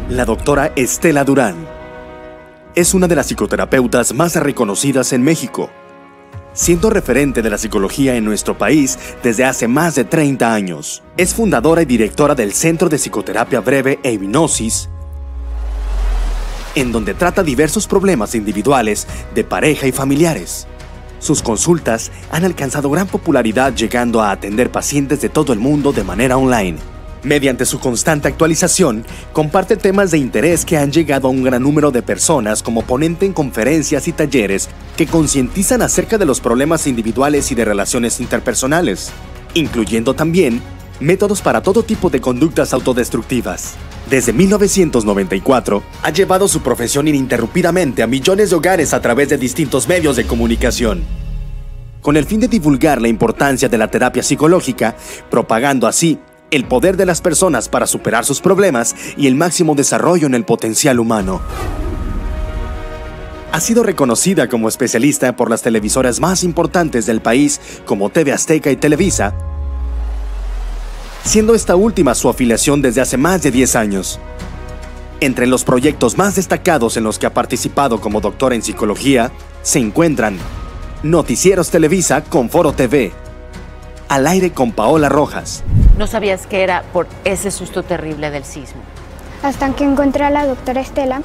La doctora Estela Durán es una de las psicoterapeutas más reconocidas en México, siendo referente de la psicología en nuestro país desde hace más de 30 años. Es fundadora y directora del Centro de Psicoterapia Breve e Hipnosis, en donde trata diversos problemas individuales de pareja y familiares. Sus consultas han alcanzado gran popularidad, llegando a atender pacientes de todo el mundo de manera online. Mediante su constante actualización, comparte temas de interés que han llegado a un gran número de personas como ponente en conferencias y talleres que concientizan acerca de los problemas individuales y de relaciones interpersonales, incluyendo también métodos para todo tipo de conductas autodestructivas. Desde 1994, ha llevado su profesión ininterrumpidamente a millones de hogares a través de distintos medios de comunicación, con el fin de divulgar la importancia de la terapia psicológica, propagando así el poder de las personas para superar sus problemas y el máximo desarrollo en el potencial humano. Ha sido reconocida como especialista por las televisoras más importantes del país, como TV Azteca y Televisa, siendo esta última su afiliación desde hace más de 10 años. Entre los proyectos más destacados en los que ha participado como doctora en psicología se encuentran Noticieros Televisa con Foro TV, Al aire con Paola Rojas. ¿No sabías que era por ese susto terrible del sismo? Hasta que encontré a la doctora Estela.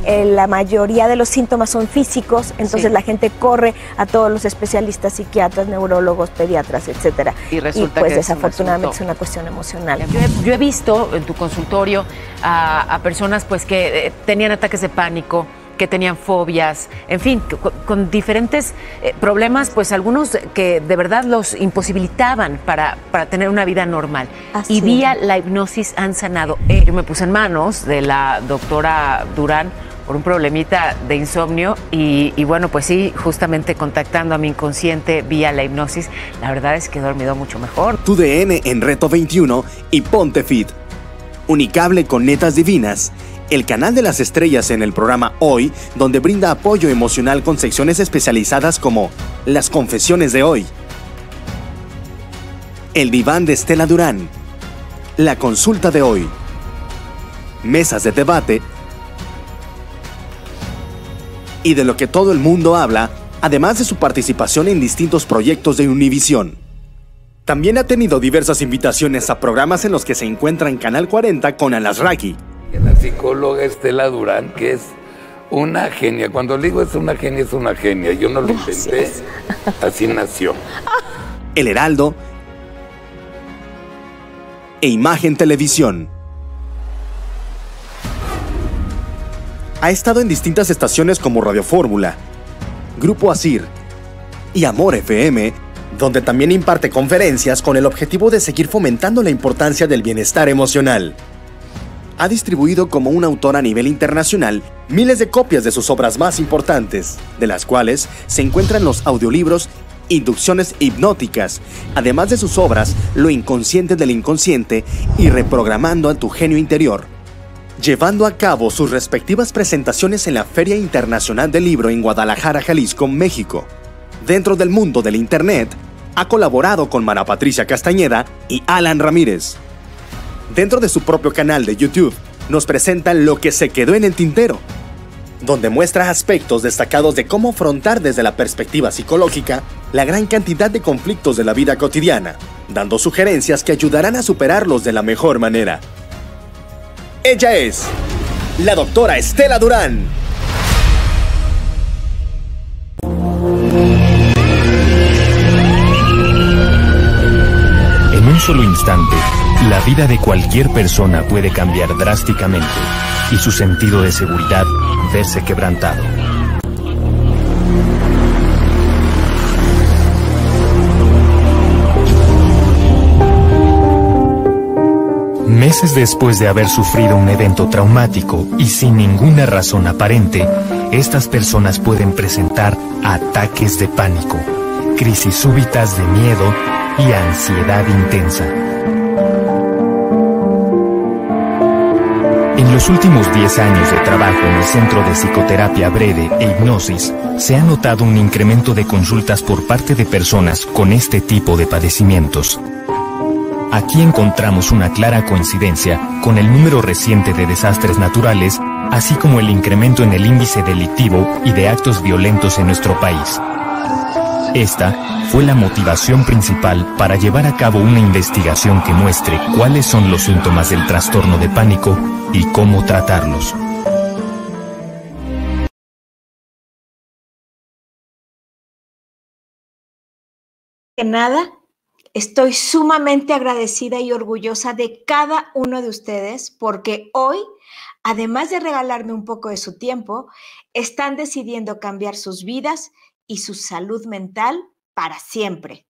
La mayoría de los síntomas son físicos, entonces Sí. la gente corre a todos los especialistas, psiquiatras, neurólogos, pediatras, etcétera. Y resulta pues que es un desafortunadamente asunto. es una cuestión emocional. Yo he visto en tu consultorio a personas pues que tenían ataques de pánico, que tenían fobias, en fin, con diferentes problemas, pues algunos que de verdad los imposibilitaban para tener una vida normal. Así y vía es. la hipnosis han sanado. Yo me puse en manos de la doctora Durán por un problemita de insomnio y bueno, pues sí, justamente contactando a mi inconsciente vía la hipnosis, la verdad es que he dormido mucho mejor. Tu DN en Reto 21 y Ponte Fit. Unicable con Netas Divinas, el canal de las estrellas en el programa Hoy, donde brinda apoyo emocional con secciones especializadas como Las Confesiones de Hoy, El Diván de Estela Durán, La Consulta de Hoy, Mesas de Debate y de lo que todo el mundo habla, además de su participación en distintos proyectos de Univisión. También ha tenido diversas invitaciones a programas en los que se encuentra en Canal 40 con Alasraqui. La psicóloga Estela Durán, que es una genia. Cuando le digo es una genia. Yo no lo inventé, así nació. El Heraldo e Imagen Televisión. Ha estado en distintas estaciones como Radio Fórmula, Grupo Asir y Amor FM, donde también imparte conferencias con el objetivo de seguir fomentando la importancia del bienestar emocional. Ha distribuido como una autora a nivel internacional miles de copias de sus obras más importantes, de las cuales se encuentran los audiolibros Inducciones hipnóticas, además de sus obras Lo inconsciente del inconsciente y Reprogramando a tu genio interior, llevando a cabo sus respectivas presentaciones en la Feria Internacional del Libro en Guadalajara, Jalisco, México. Dentro del mundo del Internet, ha colaborado con Mara Patricia Castañeda y Alan Ramírez. Dentro de su propio canal de YouTube, nos presenta Lo que se quedó en el tintero, donde muestra aspectos destacados de cómo afrontar desde la perspectiva psicológica la gran cantidad de conflictos de la vida cotidiana, dando sugerencias que ayudarán a superarlos de la mejor manera. Ella es la doctora Estela Durán. En un solo instante, la vida de cualquier persona puede cambiar drásticamente y su sentido de seguridad verse quebrantado. Meses después de haber sufrido un evento traumático y sin ninguna razón aparente, estas personas pueden presentar ataques de pánico, crisis súbitas de miedo y ansiedad intensa. En los últimos 10 años de trabajo en el Centro de Psicoterapia Breve e Hipnosis, se ha notado un incremento de consultas por parte de personas con este tipo de padecimientos. Aquí encontramos una clara coincidencia con el número reciente de desastres naturales, así como el incremento en el índice delictivo y de actos violentos en nuestro país. Esta fue la motivación principal para llevar a cabo una investigación que muestre cuáles son los síntomas del trastorno de pánico y cómo tratarlos. Nada, estoy sumamente agradecida y orgullosa de cada uno de ustedes porque hoy, además de regalarme un poco de su tiempo, están decidiendo cambiar sus vidas y su salud mental para siempre.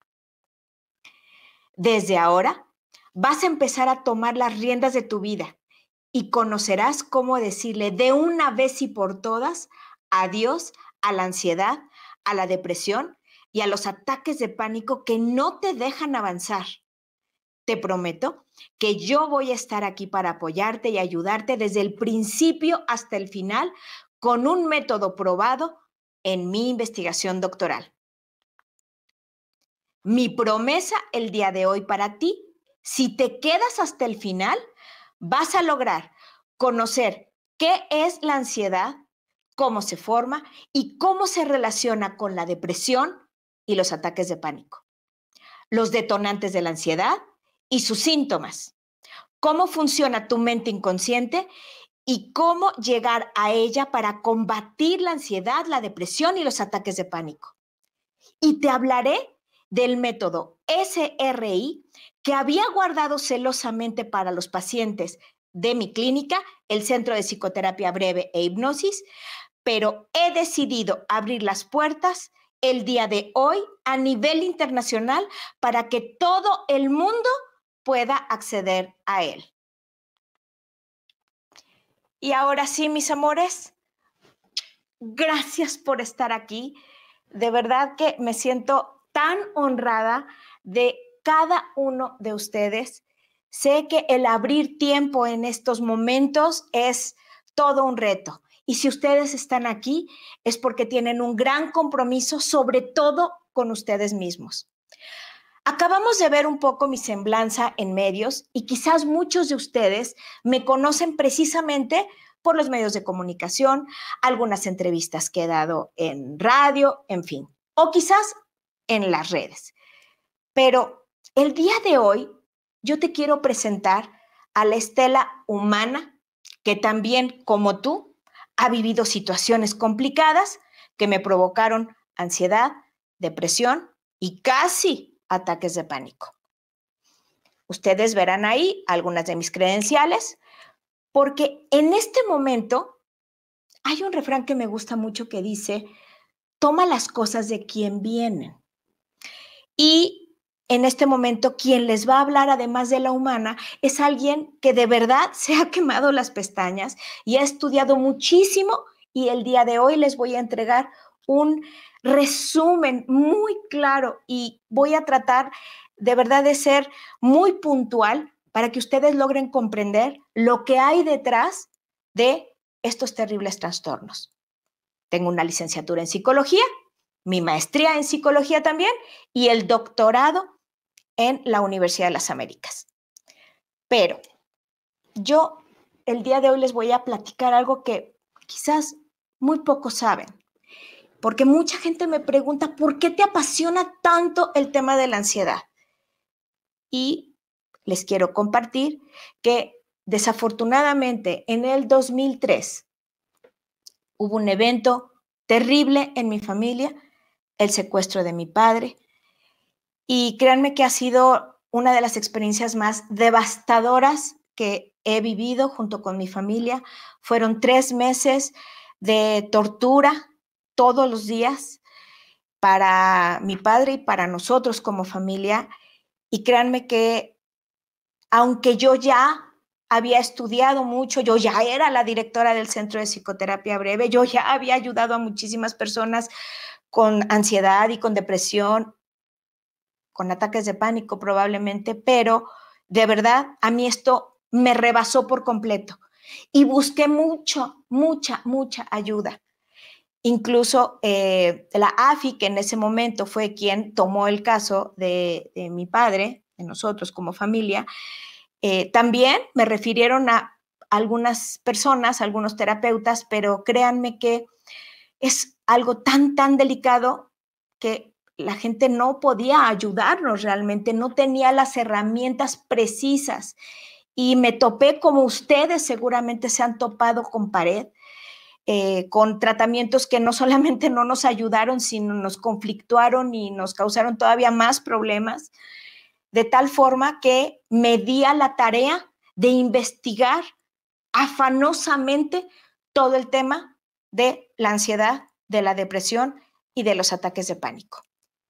Desde ahora, vas a empezar a tomar las riendas de tu vida y conocerás cómo decirle de una vez y por todas adiós a la ansiedad, a la depresión y a los ataques de pánico que no te dejan avanzar. Te prometo que yo voy a estar aquí para apoyarte y ayudarte desde el principio hasta el final con un método probado en mi investigación doctoral. Mi promesa el día de hoy para ti, si te quedas hasta el final, vas a lograr conocer qué es la ansiedad, cómo se forma y cómo se relaciona con la depresión y los ataques de pánico, los detonantes de la ansiedad y sus síntomas, cómo funciona tu mente inconsciente y cómo llegar a ella para combatir la ansiedad, la depresión y los ataques de pánico. Y te hablaré del método SRI que había guardado celosamente para los pacientes de mi clínica, el Centro de Psicoterapia Breve e Hipnosis, pero he decidido abrir las puertas el día de hoy a nivel internacional para que todo el mundo pueda acceder a él. Y ahora sí, mis amores, gracias por estar aquí. De verdad que me siento tan honrada de cada uno de ustedes. Sé que el abrir tiempo en estos momentos es todo un reto. Y si ustedes están aquí es porque tienen un gran compromiso, sobre todo con ustedes mismos. Acabamos de ver un poco mi semblanza en medios y quizás muchos de ustedes me conocen precisamente por los medios de comunicación, algunas entrevistas que he dado en radio, en fin, o quizás en las redes. Pero el día de hoy yo te quiero presentar a la Estela humana que también, como tú, ha vivido situaciones complicadas que me provocaron ansiedad, depresión y casi ataques de pánico. Ustedes verán ahí algunas de mis credenciales, porque en este momento hay un refrán que me gusta mucho que dice, toma las cosas de quien vienen. Y en este momento, quien les va a hablar, además de la humana, es alguien que de verdad se ha quemado las pestañas y ha estudiado muchísimo y el día de hoy les voy a entregar un resumen muy claro y voy a tratar de verdad de ser muy puntual para que ustedes logren comprender lo que hay detrás de estos terribles trastornos. Tengo una licenciatura en psicología, mi maestría en psicología también y el doctorado en la Universidad de las Américas. Pero yo el día de hoy les voy a platicar algo que quizás muy pocos saben, porque mucha gente me pregunta, ¿por qué te apasiona tanto el tema de la ansiedad? Y les quiero compartir que desafortunadamente en el 2003 hubo un evento terrible en mi familia, el secuestro de mi padre. Y créanme que ha sido una de las experiencias más devastadoras que he vivido junto con mi familia. Fueron 3 meses de tortura todos los días para mi padre y para nosotros como familia. Y créanme que aunque yo ya había estudiado mucho, yo ya era la directora del Centro de Psicoterapia Breve, yo ya había ayudado a muchísimas personas con ansiedad y con depresión, con ataques de pánico probablemente, pero de verdad a mí esto me rebasó por completo y busqué mucha ayuda. Incluso la AFI, que en ese momento fue quien tomó el caso de mi padre, en nosotros como familia. También me refirieron a algunas personas, algunos terapeutas, pero créanme que es algo tan delicado que la gente no podía ayudarnos realmente, no tenía las herramientas precisas. Y me topé, como ustedes seguramente se han topado, con pared, con tratamientos que no solamente no nos ayudaron, sino nos conflictuaron y nos causaron todavía más problemas, de tal forma que me di a la tarea de investigar afanosamente todo el tema de la ansiedad, de la depresión y de los ataques de pánico.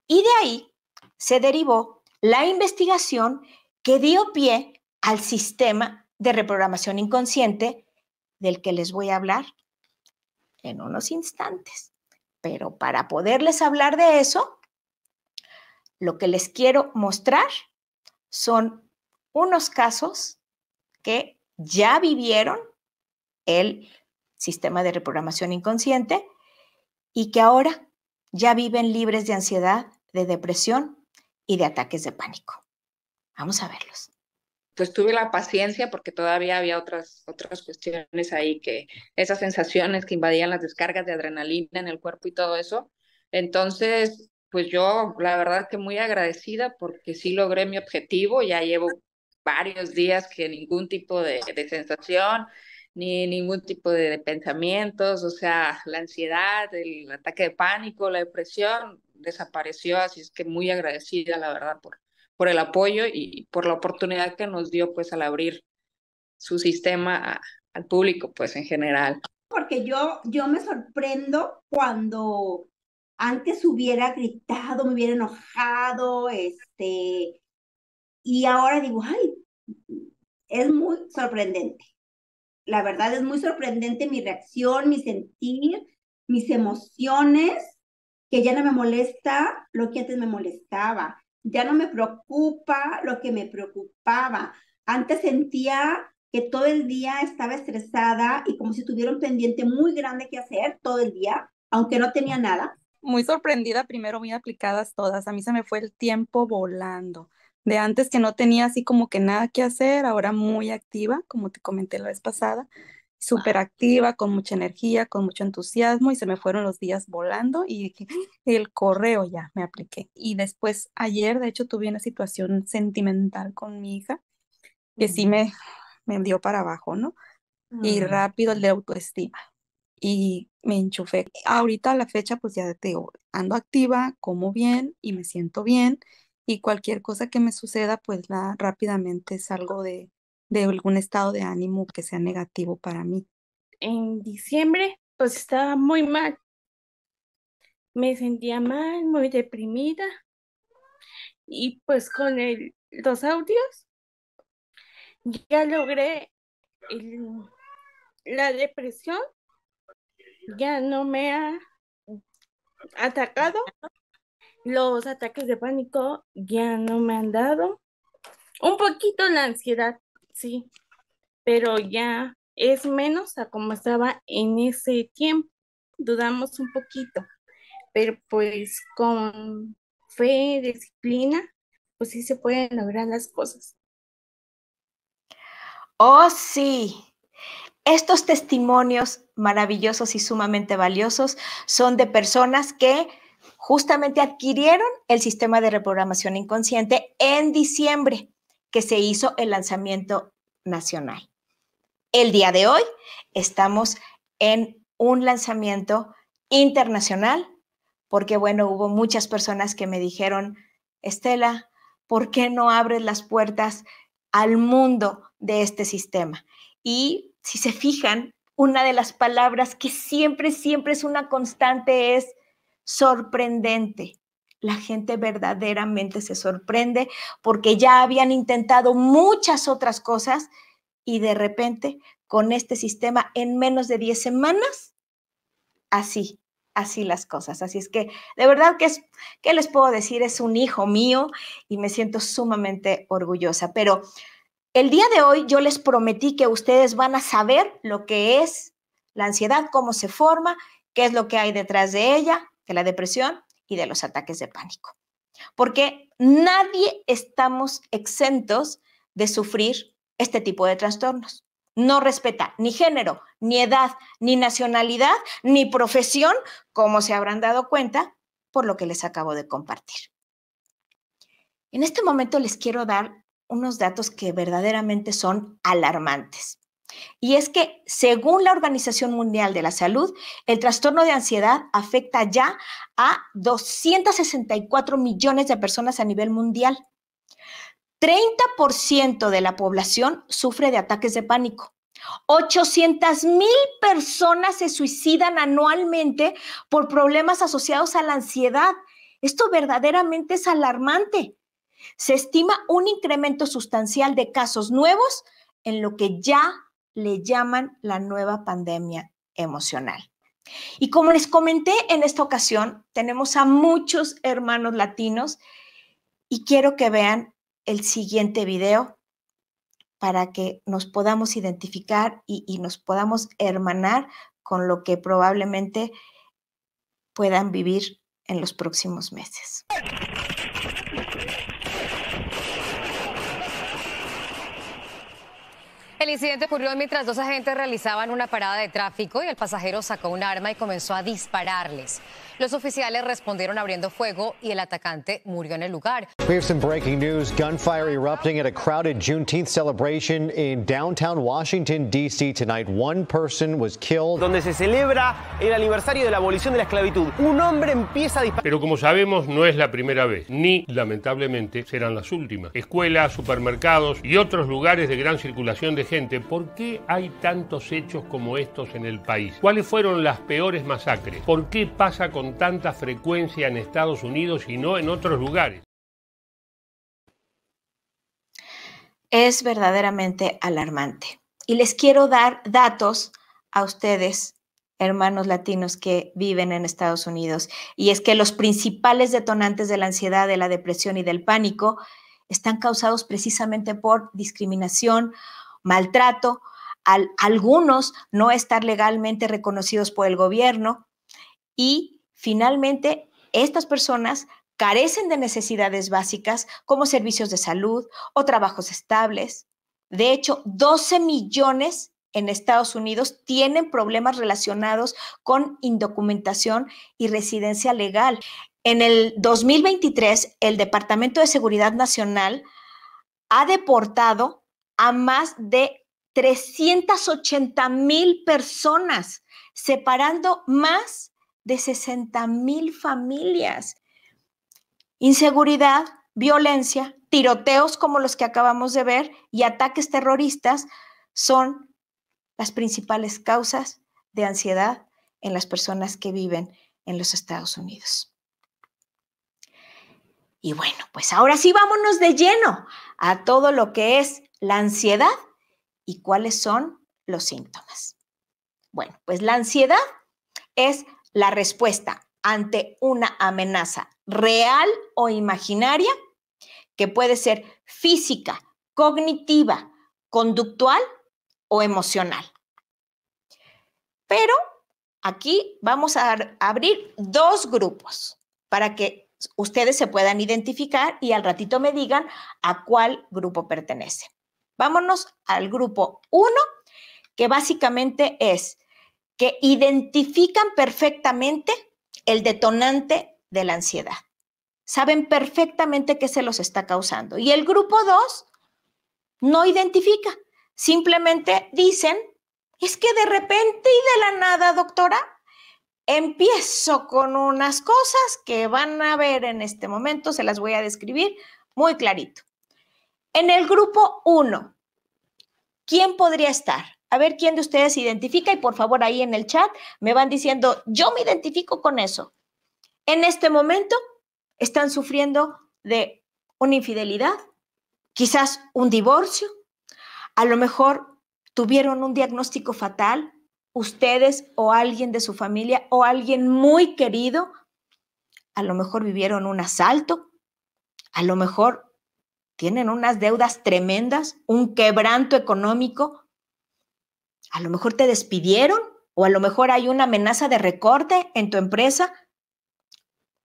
Y de ahí se derivó la investigación que dio pie al sistema de reprogramación inconsciente, del que les voy a hablar en unos instantes. Pero para poderles hablar de eso, lo que les quiero mostrar son unos casos que ya vivieron el sistema de reprogramación inconsciente y que ahora ya viven libres de ansiedad, de depresión y de ataques de pánico. Vamos a verlos. Pues tuve la paciencia porque todavía había otras cuestiones ahí, que esas sensaciones que invadían las descargas de adrenalina en el cuerpo y todo eso. Entonces, pues yo la verdad que muy agradecida porque sí logré mi objetivo. Ya llevo varios días que ningún tipo de sensación, ni ningún tipo de pensamientos, o sea, la ansiedad, el ataque de pánico, la depresión desapareció, así es que muy agradecida la verdad por el apoyo y por la oportunidad que nos dio pues al abrir su sistema al público pues en general. Porque yo me sorprendo cuando antes hubiera gritado, me hubiera enojado, y ahora digo, ay, es muy sorprendente. La verdad es muy sorprendente mi reacción, mi sentir, mis emociones, que ya no me molesta lo que antes me molestaba. Ya no me preocupa lo que me preocupaba. Antes sentía que todo el día estaba estresada y como si tuviera un pendiente muy grande que hacer todo el día, aunque no tenía nada. Muy sorprendida, primero muy aplicadas todas. A mí se me fue el tiempo volando. De antes que no tenía así como que nada que hacer, ahora muy activa, como te comenté la vez pasada, súper activa, con mucha energía, con mucho entusiasmo y se me fueron los días volando y dije, el correo ya me apliqué. Y después ayer, de hecho, tuve una situación sentimental con mi hija que sí me dio para abajo, ¿no? Y rápido el de autoestima y me enchufé. Ahorita a la fecha, pues ya te digo, ando activa, como bien y me siento bien y cualquier cosa que me suceda, pues rápidamente salgo de algún estado de ánimo que sea negativo para mí. En diciembre, pues estaba muy mal. Me sentía mal, muy deprimida. Y pues con los audios ya logré la depresión, ya no me ha atacado. Los ataques de pánico ya no me han dado. Un poquito la ansiedad, sí, pero ya es menos a como estaba en ese tiempo. Dudamos un poquito, pero pues con fe, disciplina, pues sí se pueden lograr las cosas. Oh, sí. Estos testimonios maravillosos y sumamente valiosos son de personas que justamente adquirieron el sistema de reprogramación inconsciente en diciembre, que se hizo el lanzamiento nacional. El día de hoy estamos en un lanzamiento internacional, porque bueno, hubo muchas personas que me dijeron, Estela, ¿por qué no abres las puertas al mundo de este sistema? Y si se fijan, una de las palabras que siempre es una constante es sorprendente. La gente verdaderamente se sorprende porque ya habían intentado muchas otras cosas y de repente con este sistema en menos de 10 semanas, así las cosas. Así es que de verdad que ¿qué les puedo decir? Es un hijo mío y me siento sumamente orgullosa. Pero el día de hoy yo les prometí que ustedes van a saber lo que es la ansiedad, cómo se forma, qué es lo que hay detrás de ella, de la depresión y de los ataques de pánico. porque nadie estamos exentos de sufrir este tipo de trastornos. No respeta ni género, ni edad, ni nacionalidad, ni profesión, como se habrán dado cuenta por lo que les acabo de compartir. En este momento les quiero dar unos datos que verdaderamente son alarmantes. Y es que, según la Organización Mundial de la Salud, el trastorno de ansiedad afecta ya a 264 millones de personas a nivel mundial. 30% de la población sufre de ataques de pánico. 800,000 personas se suicidan anualmente por problemas asociados a la ansiedad. Esto verdaderamente es alarmante. Se estima un incremento sustancial de casos nuevos en lo que ya le llaman la nueva pandemia emocional. Y como les comenté en esta ocasión, tenemos a muchos hermanos latinos y quiero que vean el siguiente video para que nos podamos identificar y nos podamos hermanar con lo que probablemente puedan vivir en los próximos meses. El incidente ocurrió mientras dos agentes realizaban una parada de tráfico y el pasajero sacó un arma y comenzó a dispararles. Los oficiales respondieron abriendo fuego y el atacante murió en el lugar. We have some breaking news. Gunfire erupting at a crowded Juneteenth celebration in downtown Washington, D.C. tonight. One person was killed. Donde se celebra el aniversario de la abolición de la esclavitud. Un hombre empieza a disparar. Pero como sabemos, no es la primera vez, ni, lamentablemente, serán las últimas. Escuelas, supermercados y otros lugares de gran circulación de gente. ¿Por qué hay tantos hechos como estos en el país? ¿Cuáles fueron las peores masacres? ¿Por qué pasa con tanta frecuencia en Estados Unidos y no en otros lugares? Es verdaderamente alarmante. Y les quiero dar datos a ustedes, hermanos latinos que viven en Estados Unidos. Y es que los principales detonantes de la ansiedad, de la depresión y del pánico están causados precisamente por discriminación, maltrato, algunos no estar legalmente reconocidos por el gobierno y finalmente estas personas carecen de necesidades básicas como servicios de salud o trabajos estables. De hecho, 12 millones en Estados Unidos tienen problemas relacionados con indocumentación y residencia legal. En el 2023, el Departamento de Seguridad Nacional ha deportado a más de 380,000 personas, separando más de 60,000 familias. Inseguridad, violencia, tiroteos como los que acabamos de ver y ataques terroristas son las principales causas de ansiedad en las personas que viven en los Estados Unidos. Y bueno, pues ahora sí vámonos de lleno a todo lo que es la ansiedad y cuáles son los síntomas. Bueno, pues la ansiedad es la respuesta ante una amenaza real o imaginaria que puede ser física, cognitiva, conductual o emocional. Pero aquí vamos a abrir dos grupos para que ustedes se puedan identificar y al ratito me digan a cuál grupo pertenece. Vámonos al grupo 1, que básicamente es que identifican perfectamente el detonante de la ansiedad. Saben perfectamente qué se los está causando. Y el grupo 2 no identifica. Simplemente dicen, es que de repente y de la nada, doctora, empiezo con unas cosas que van a ver en este momento, se las voy a describir muy clarito. En el grupo 1, ¿quién podría estar? A ver quién de ustedes se identifica y por favor ahí en el chat me van diciendo, yo me identifico con eso. En este momento están sufriendo de una infidelidad, quizás un divorcio, a lo mejor tuvieron un diagnóstico fatal, ustedes o alguien de su familia o alguien muy querido, a lo mejor vivieron un asalto, a lo mejor tienen unas deudas tremendas, un quebranto económico, a lo mejor te despidieron o a lo mejor hay una amenaza de recorte en tu empresa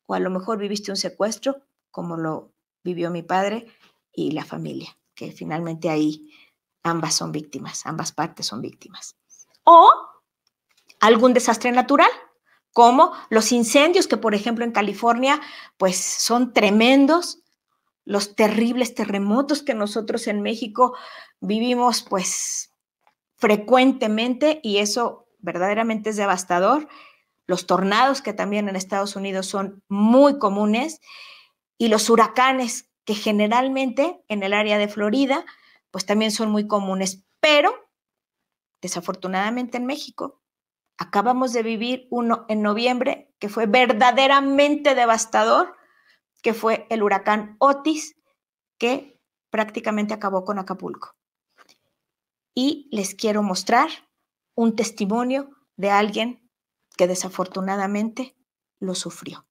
o a lo mejor viviste un secuestro como lo vivió mi padre y la familia, que finalmente ahí ambas son víctimas, ambas partes son víctimas. O algún desastre natural, como los incendios que, por ejemplo, en California, pues son tremendos, los terribles terremotos que nosotros en México vivimos, pues, frecuentemente, y eso verdaderamente es devastador. Los tornados, que también en Estados Unidos son muy comunes, y los huracanes, que generalmente en el área de Florida, pues también son muy comunes, pero desafortunadamente en México acabamos de vivir uno en noviembre que fue verdaderamente devastador, que fue el huracán Otis, que prácticamente acabó con Acapulco. Y les quiero mostrar un testimonio de alguien que desafortunadamente lo sufrió.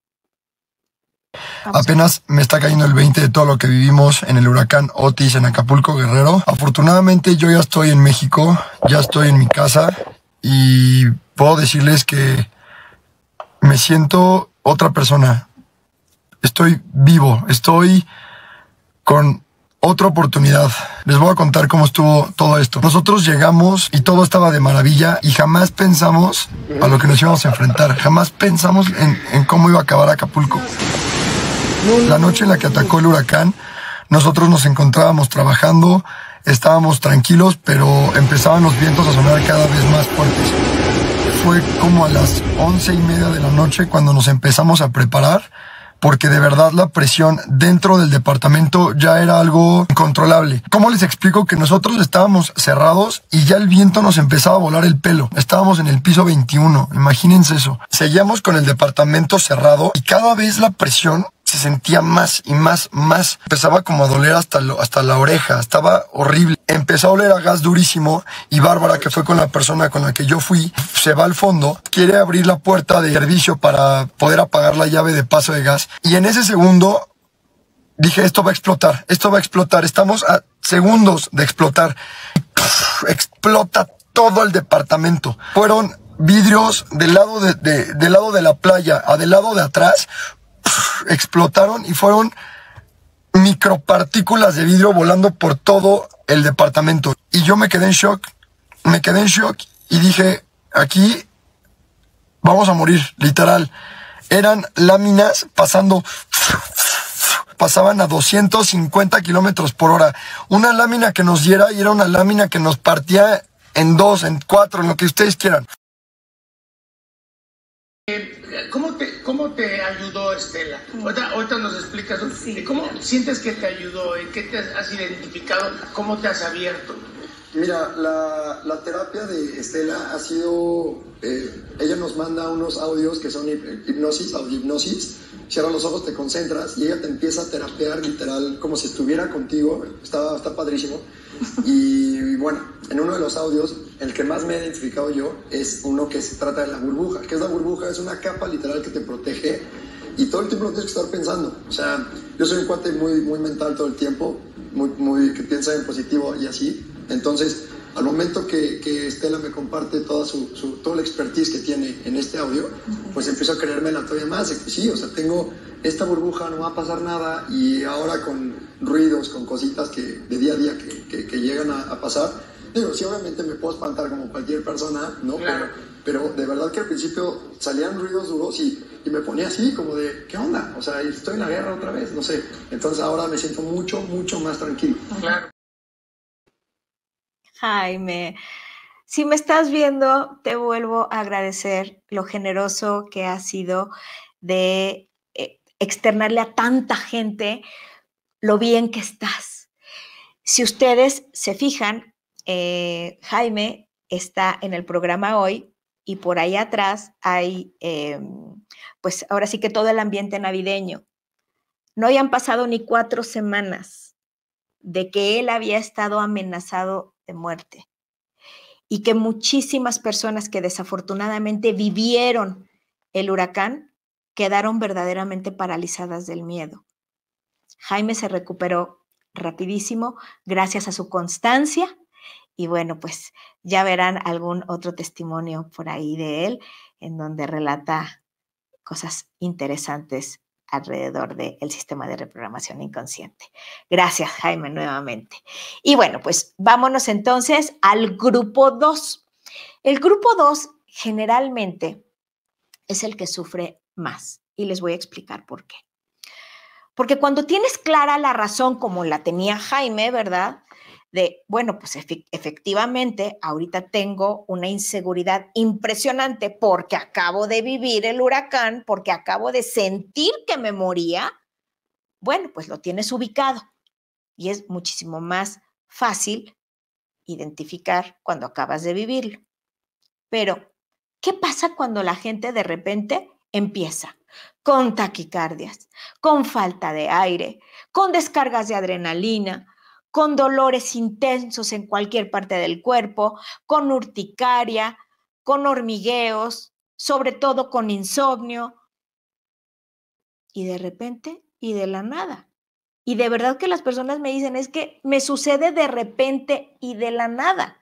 Apenas me está cayendo el 20 de todo lo que vivimos en el huracán Otis en Acapulco, Guerrero. Afortunadamente yo ya estoy en México, ya estoy en mi casa y puedo decirles que me siento otra persona. Estoy vivo, estoy con otra oportunidad. Les voy a contar cómo estuvo todo esto. Nosotros llegamos y todo estaba de maravilla y jamás pensamos a lo que nos íbamos a enfrentar. Jamás pensamos en cómo iba a acabar Acapulco. La noche en la que atacó el huracán, nosotros nos encontrábamos trabajando, estábamos tranquilos, pero empezaban los vientos a sonar cada vez más fuertes. Fue como a las 11:30 de la noche cuando nos empezamos a preparar, porque de verdad la presión dentro del departamento ya era algo incontrolable. ¿Cómo les explico que nosotros estábamos cerrados y ya el viento nos empezaba a volar el pelo? Estábamos en el piso 21, imagínense eso. Seguíamos con el departamento cerrado y cada vez la presión se sentía más y más. Empezaba como a doler hasta la oreja, estaba horrible. Empezó a oler a gas durísimo y Bárbara, que fue con la persona con la que yo fui, se va al fondo, quiere abrir la puerta de servicio para poder apagar la llave de paso de gas. Y en ese segundo dije, esto va a explotar, estamos a segundos de explotar. Explota todo el departamento. Fueron vidrios del lado de la playa a del lado de atrás, explotaron y fueron micropartículas de vidrio volando por todo el departamento. Y yo me quedé en shock y dije, aquí vamos a morir, literal. Eran láminas pasaban a 250 kilómetros por hora. Una lámina que nos diera y era una lámina que nos partía en 2, en 4, en lo que ustedes quieran. ¿Cómo te ayudó Estela? Ahorita nos explicas. Sí, ¿cómo sientes que te ayudó? ¿En qué te has identificado? ¿Cómo te has abierto? Mira, la terapia de Estela ha sido... ella nos manda unos audios que son hipnosis. Cierras los ojos, te concentras y ella te empieza a terapear literal como si estuviera contigo. Está padrísimo. Y bueno, en uno de los audios, el que más me he identificado yo es uno que se trata de la burbuja. ¿Qué es la burbuja? Es una capa literal que te protege y todo el tiempo no tienes que estar pensando. O sea, yo soy un cuate muy mental todo el tiempo, muy que piensa en positivo y así. Entonces, al momento que Estela me comparte toda la expertise que tiene en este audio, pues empiezo a creérmela todavía más. De que sí, o sea, tengo esta burbuja, no va a pasar nada, y ahora con ruidos, con cositas de día a día que llegan a pasar, digo, sí, obviamente me puedo espantar como cualquier persona, ¿no? Claro. Pero de verdad que al principio salían ruidos duros y me ponía así, como de, ¿qué onda? O sea, estoy en la guerra otra vez, no sé. Entonces ahora me siento mucho más tranquilo. Claro. Jaime, si me estás viendo, te vuelvo a agradecer lo generoso que has sido de externarle a tanta gente lo bien que estás. Si ustedes se fijan, Jaime está en el programa hoy y por ahí atrás hay, pues ahora sí que todo el ambiente navideño. No habían pasado ni 4 semanas de que él había estado amenazado de muerte y que muchísimas personas que desafortunadamente vivieron el huracán quedaron verdaderamente paralizadas del miedo. Jaime se recuperó rapidísimo gracias a su constancia y bueno, pues ya verán algún otro testimonio por ahí de él en donde relata cosas interesantes alrededor del sistema de reprogramación inconsciente. Gracias, Jaime, nuevamente. Y bueno, pues vámonos entonces al grupo 2. El grupo 2 generalmente es el que sufre más y les voy a explicar por qué. Porque cuando tienes clara la razón, como la tenía Jaime, ¿verdad? De, bueno, pues efectivamente, ahorita tengo una inseguridad impresionante porque acabo de vivir el huracán, porque acabo de sentir que me moría. Bueno, pues lo tienes ubicado y es muchísimo más fácil identificar cuando acabas de vivirlo. Pero, ¿qué pasa cuando la gente de repente empieza con taquicardias, con falta de aire, con descargas de adrenalina, con dolores intensos en cualquier parte del cuerpo, con urticaria, con hormigueos, sobre todo con insomnio? Y de repente, y de la nada. Y de verdad que las personas me dicen, es que me sucede de repente y de la nada.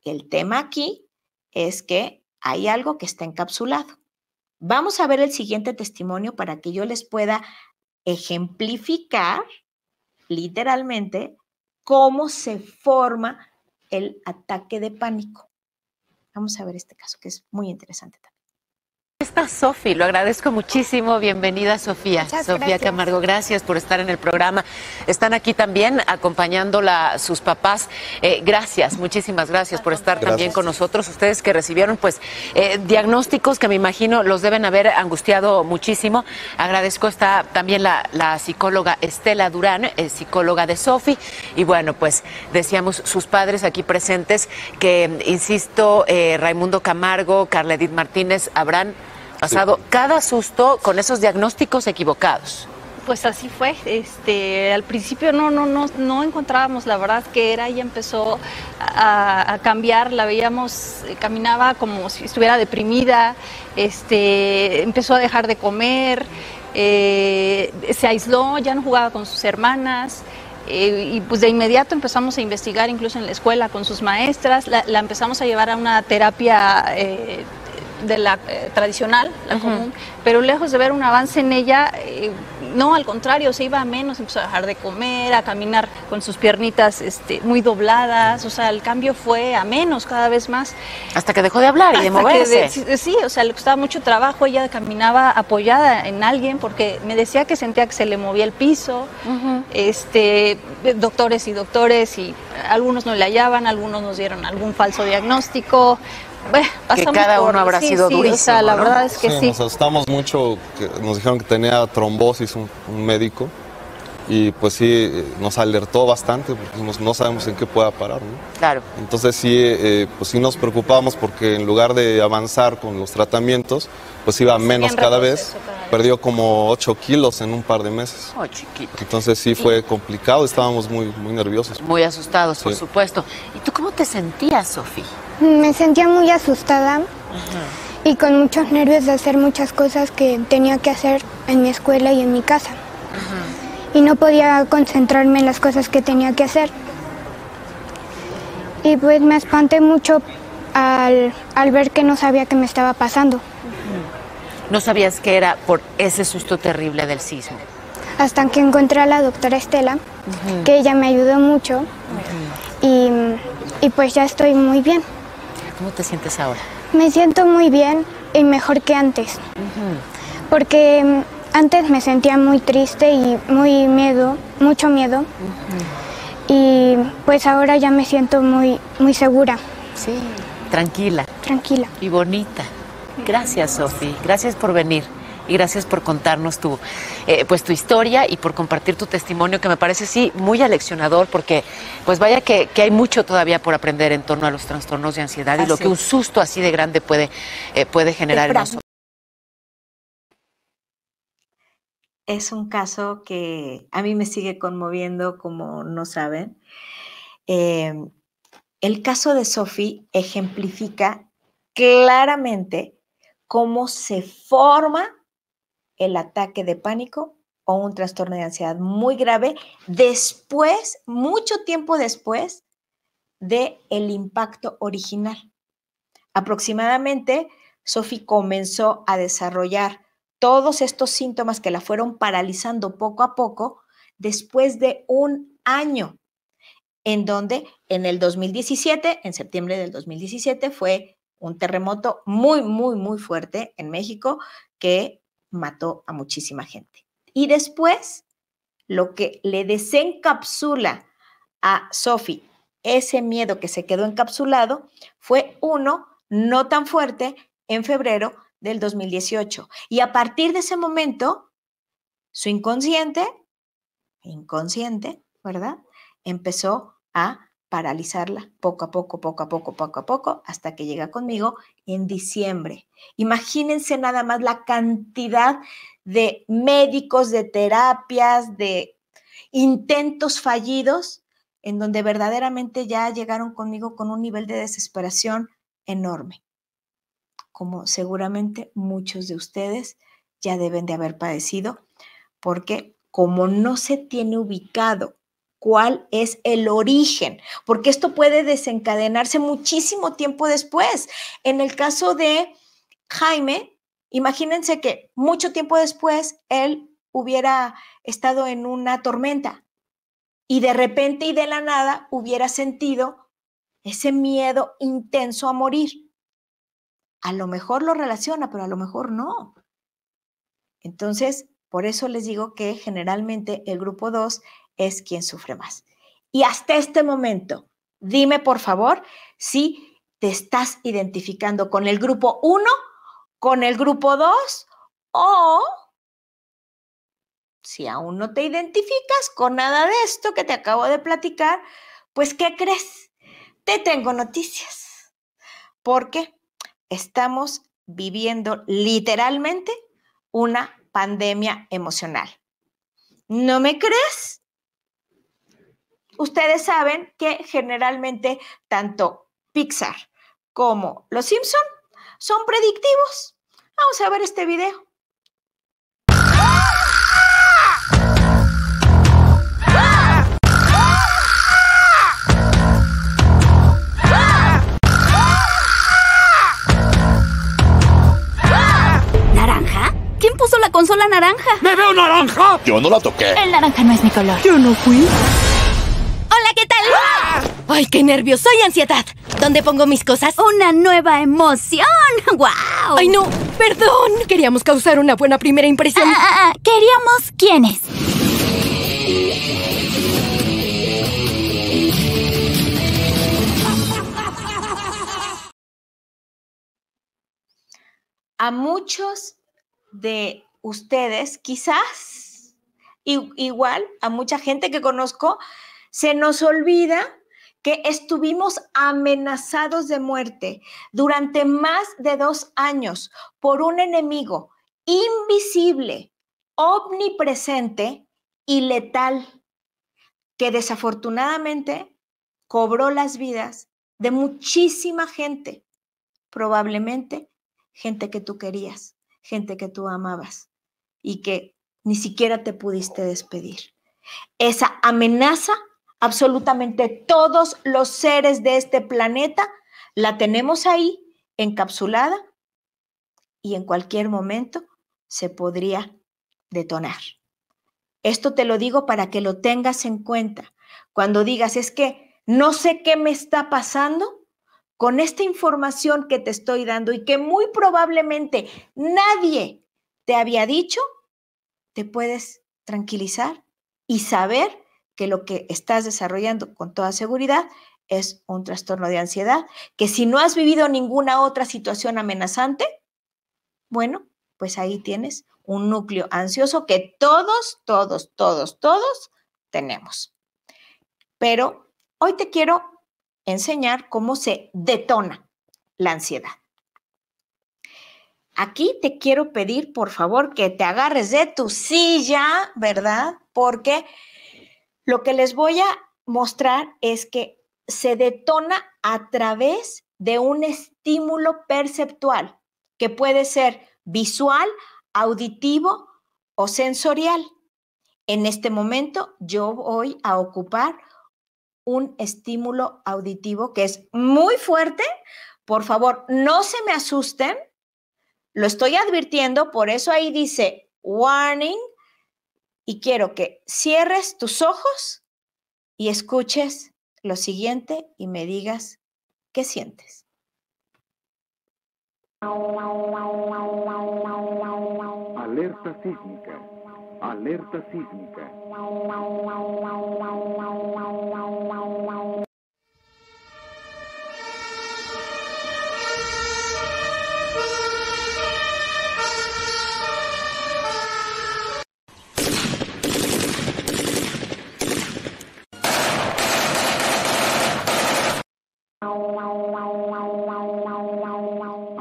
El tema aquí es que hay algo que está encapsulado. Vamos a ver el siguiente testimonio para que yo les pueda ejemplificar literalmente cómo se forma el ataque de pánico. Vamos a ver este caso que es muy interesante también. Está Sofi, lo agradezco muchísimo. Bienvenida, Sofía. Muchas Sofía gracias. Camargo, gracias por estar en el programa. Están aquí también acompañándola sus papás. Gracias, muchísimas gracias por estar también con nosotros. Ustedes que recibieron pues diagnósticos que me imagino los deben haber angustiado muchísimo. Agradezco, está también la psicóloga Estela Durán, psicóloga de Sofi. Y bueno, pues decíamos sus padres aquí presentes que, insisto, Raimundo Camargo, Carla Edith Martínez, habrán pasado cada susto con esos diagnósticos equivocados. Pues así fue. Al principio no encontrábamos la verdad que era. Ella empezó a cambiar, la veíamos, caminaba como si estuviera deprimida, empezó a dejar de comer, se aisló, ya no jugaba con sus hermanas. Y pues de inmediato empezamos a investigar, incluso en la escuela con sus maestras, la empezamos a llevar a una terapia de la tradicional, la común, pero lejos de ver un avance en ella, no, al contrario, se iba a menos, empezó a dejar de comer, a caminar con sus piernitas muy dobladas, el cambio fue a menos cada vez más. Hasta que dejó de hablar y de moverse. Sí, le costaba mucho trabajo, ella caminaba apoyada en alguien porque me decía que sentía que se le movía el piso, doctores y algunos no le hallaban, algunos nos dieron algún falso diagnóstico. Que cada uno habrá sido durísimo, la ¿no? verdad es que sí. Nos asustamos mucho, que nos dijeron que tenía trombosis un médico y pues sí, nos alertó bastante porque no sabemos en qué pueda parar, ¿no? Claro. Entonces sí, pues sí nos preocupamos porque en lugar de avanzar con los tratamientos, pues iba menos cada vez. Perdió como 8 kilos en un par de meses. Oh, chiquito. Entonces sí fue complicado, estábamos muy nerviosos. Muy asustados, por Sí. supuesto. ¿Y tú cómo te sentías, Sofi? Me sentía muy asustada y con muchos nervios de hacer muchas cosas que tenía que hacer en mi escuela y en mi casa. Y no podía concentrarme en las cosas que tenía que hacer. Y pues me espanté mucho al ver que no sabía qué me estaba pasando. No sabías que era por ese susto terrible del sismo. Hasta que encontré a la doctora Estela, que ella me ayudó mucho y pues ya estoy muy bien. ¿Cómo te sientes ahora? Me siento muy bien y mejor que antes, porque antes me sentía muy triste y mucho miedo, y pues ahora ya me siento muy segura. Sí, tranquila. Tranquila. Y bonita. Gracias, Sofi. Gracias por venir. Y gracias por contarnos tu historia y por compartir tu testimonio, que me parece, sí, muy aleccionador, porque pues vaya que hay mucho todavía por aprender en torno a los trastornos de ansiedad y lo que un susto así de grande puede generar en nosotros. Es un caso que a mí me sigue conmoviendo, como no saben. El caso de Sofi ejemplifica claramente cómo se forma el ataque de pánico o un trastorno de ansiedad muy grave después, mucho tiempo después del impacto original. Aproximadamente, Sofi comenzó a desarrollar todos estos síntomas que la fueron paralizando poco a poco después de un año, en donde en el 2017, en septiembre del 2017, fue un terremoto muy, muy, muy fuerte en México que mató a muchísima gente. Y después, lo que le desencapsula a Sophie ese miedo que se quedó encapsulado fue uno no tan fuerte en febrero del 2018. Y a partir de ese momento, su inconsciente, ¿verdad? Empezó a paralizarla poco a poco, hasta que llega conmigo en diciembre. Imagínense nada más la cantidad de médicos, de terapias, de intentos fallidos, en donde verdaderamente ya llegaron conmigo con un nivel de desesperación enorme, como seguramente muchos de ustedes ya deben de haber padecido, porque como no se tiene ubicado cuál es el origen, porque esto puede desencadenarse muchísimo tiempo después. En el caso de Jaime, imagínense que mucho tiempo después él hubiera estado en una tormenta y de repente y de la nada hubiera sentido ese miedo intenso a morir. A lo mejor lo relaciona, pero a lo mejor no. Entonces, por eso les digo que generalmente el grupo 2 es quien sufre más. Y hasta este momento, dime por favor si te estás identificando con el grupo 1, con el grupo 2 o si aún no te identificas con nada de esto que te acabo de platicar, pues ¿qué crees? Te tengo noticias, porque estamos viviendo literalmente una pandemia emocional. ¿No me crees? Ustedes saben que generalmente tanto Pixar como Los Simpson son predictivos. Vamos a ver este video. ¿Naranja? ¿Quién puso la consola naranja? ¿Me veo naranja? Yo no la toqué. El naranja no es mi color. Yo no fui. Hola, ¿qué tal? ¡Ay, qué nervios! ¡Soy ansiedad! ¿Dónde pongo mis cosas? ¡Una nueva emoción! ¡Guau! ¡Ay, no! ¡Perdón! Queríamos causar una buena primera impresión. ¿Queríamos quiénes? A muchos de ustedes, quizás, igual a mucha gente que conozco, se nos olvida que estuvimos amenazados de muerte durante más de 2 años por un enemigo invisible, omnipresente y letal, que desafortunadamente cobró las vidas de muchísima gente, probablemente gente que tú querías, gente que tú amabas y que ni siquiera te pudiste despedir. Esa amenaza, absolutamente todos los seres de este planeta la tenemos ahí encapsulada y en cualquier momento se podría detonar. Esto te lo digo para que lo tengas en cuenta. Cuando digas, es que no sé qué me está pasando, con esta información que te estoy dando y que muy probablemente nadie te había dicho, te puedes tranquilizar y saber que lo que estás desarrollando con toda seguridad es un trastorno de ansiedad, que si no has vivido ninguna otra situación amenazante, bueno, pues ahí tienes un núcleo ansioso que todos tenemos. Pero hoy te quiero enseñar cómo se detona la ansiedad. Aquí te quiero pedir, por favor, que te agarres de tu silla, ¿verdad? Porque lo que les voy a mostrar es que se detona a través de un estímulo perceptual, que puede ser visual, auditivo o sensorial. En este momento yo voy a ocupar un estímulo auditivo que es muy fuerte. Por favor, no se me asusten. Lo estoy advirtiendo, por eso ahí dice warning, y quiero que cierres tus ojos y escuches lo siguiente y me digas qué sientes. Alerta sísmica. Alerta sísmica.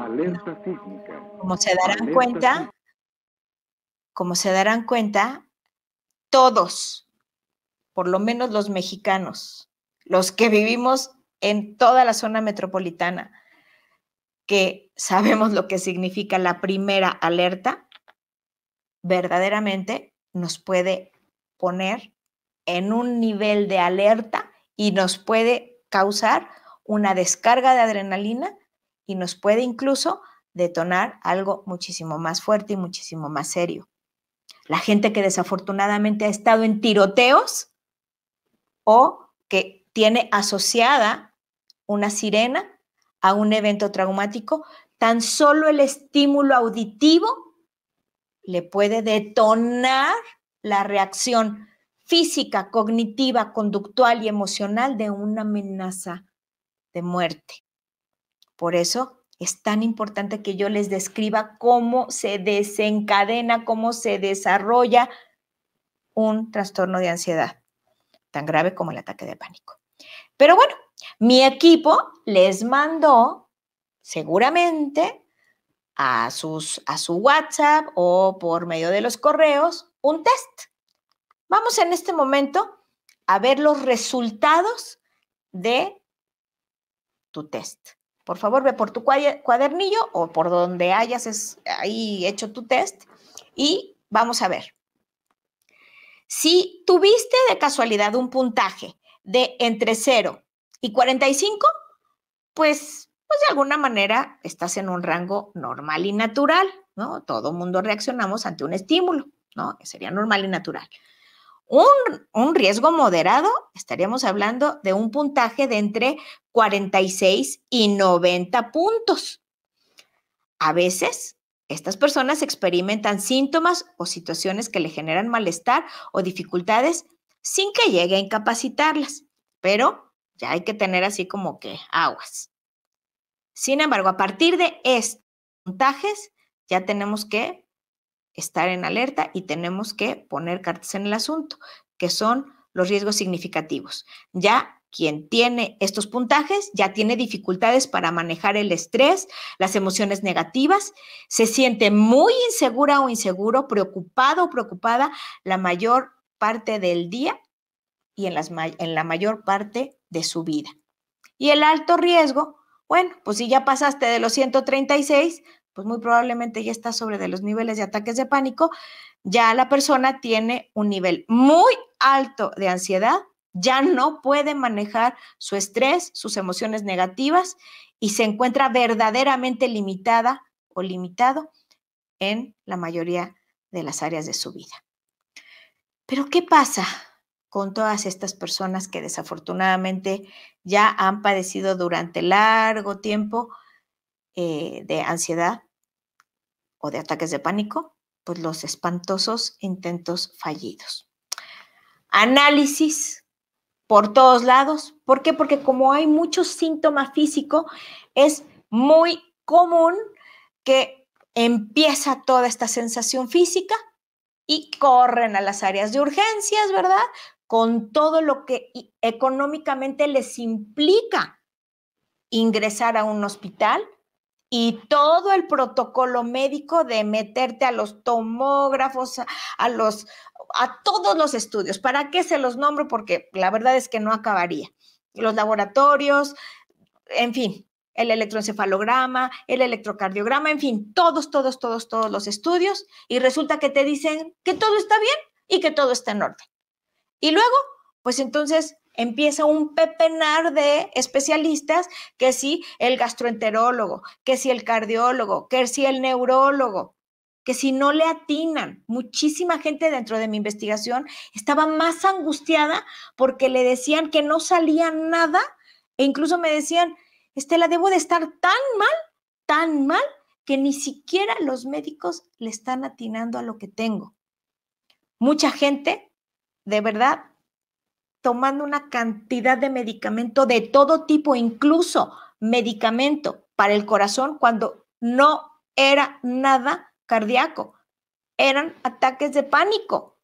Alerta sísmica. Como se darán cuenta, todos, por lo menos los mexicanos, los que vivimos en toda la zona metropolitana, que sabemos lo que significa la primera alerta, verdaderamente nos puede poner en un nivel de alerta y nos puede causar una descarga de adrenalina y nos puede incluso detonar algo muchísimo más fuerte y muchísimo más serio. La gente que desafortunadamente ha estado en tiroteos o que tiene asociada una sirena a un evento traumático, tan solo el estímulo auditivo le puede detonar la reacción física, cognitiva, conductual y emocional de una amenaza de muerte. Por eso es tan importante que yo les describa cómo se desencadena, cómo se desarrolla un trastorno de ansiedad, tan grave como el ataque de pánico. Pero bueno, mi equipo les mandó seguramente a su WhatsApp o por medio de los correos un test. Vamos en este momento a ver los resultados de tu test. Por favor, ve por tu cuadernillo o por donde hayas ahí hecho tu test y vamos a ver. Si tuviste de casualidad un puntaje de entre 0 y 45, pues de alguna manera estás en un rango normal y natural, ¿no? Todo mundo reaccionamos ante un estímulo, ¿no? Que sería normal y natural. Un riesgo moderado, estaríamos hablando de un puntaje de entre 46 y 90 puntos. A veces, estas personas experimentan síntomas o situaciones que le generan malestar o dificultades sin que llegue a incapacitarlas, pero ya hay que tener así como que aguas. Sin embargo, a partir de estos puntajes, ya tenemos que estar en alerta y tenemos que poner cartas en el asunto, que son los riesgos significativos. Ya quien tiene estos puntajes ya tiene dificultades para manejar el estrés, las emociones negativas, se siente muy insegura o inseguro, preocupado o preocupada la mayor parte del día y en la mayor parte de su vida. Y el alto riesgo, bueno, pues si ya pasaste de los 136, pues muy probablemente ya está sobre de los niveles de ataques de pánico, ya la persona tiene un nivel muy alto de ansiedad, ya no puede manejar su estrés, sus emociones negativas y se encuentra verdaderamente limitada o limitado en la mayoría de las áreas de su vida. Pero ¿qué pasa con todas estas personas que desafortunadamente ya han padecido durante largo tiempo de ansiedad o de ataques de pánico? Pues los espantosos intentos fallidos. Análisis por todos lados. ¿Por qué? Porque como hay mucho síntoma físico, es muy común que empieza toda esta sensación física y corren a las áreas de urgencias, ¿verdad? Con todo lo que económicamente les implica ingresar a un hospital y todo el protocolo médico de meterte a los tomógrafos, a todos los estudios. ¿Para qué se los nombro? Porque la verdad es que no acabaría. Los laboratorios, en fin, el electroencefalograma, el electrocardiograma, en fin, todos los estudios y resulta que te dicen que todo está bien y que todo está en orden. Y luego, pues entonces empieza un pepenar de especialistas, que si el gastroenterólogo, que si el cardiólogo, que si el neurólogo, que si no le atinan. Muchísima gente dentro de mi investigación estaba más angustiada porque le decían que no salía nada e incluso me decían, Estela, debo de estar tan mal, que ni siquiera los médicos le están atinando a lo que tengo. Mucha gente, de verdad, tomando una cantidad de medicamento de todo tipo, incluso medicamento para el corazón, cuando no era nada cardíaco, eran ataques de pánico.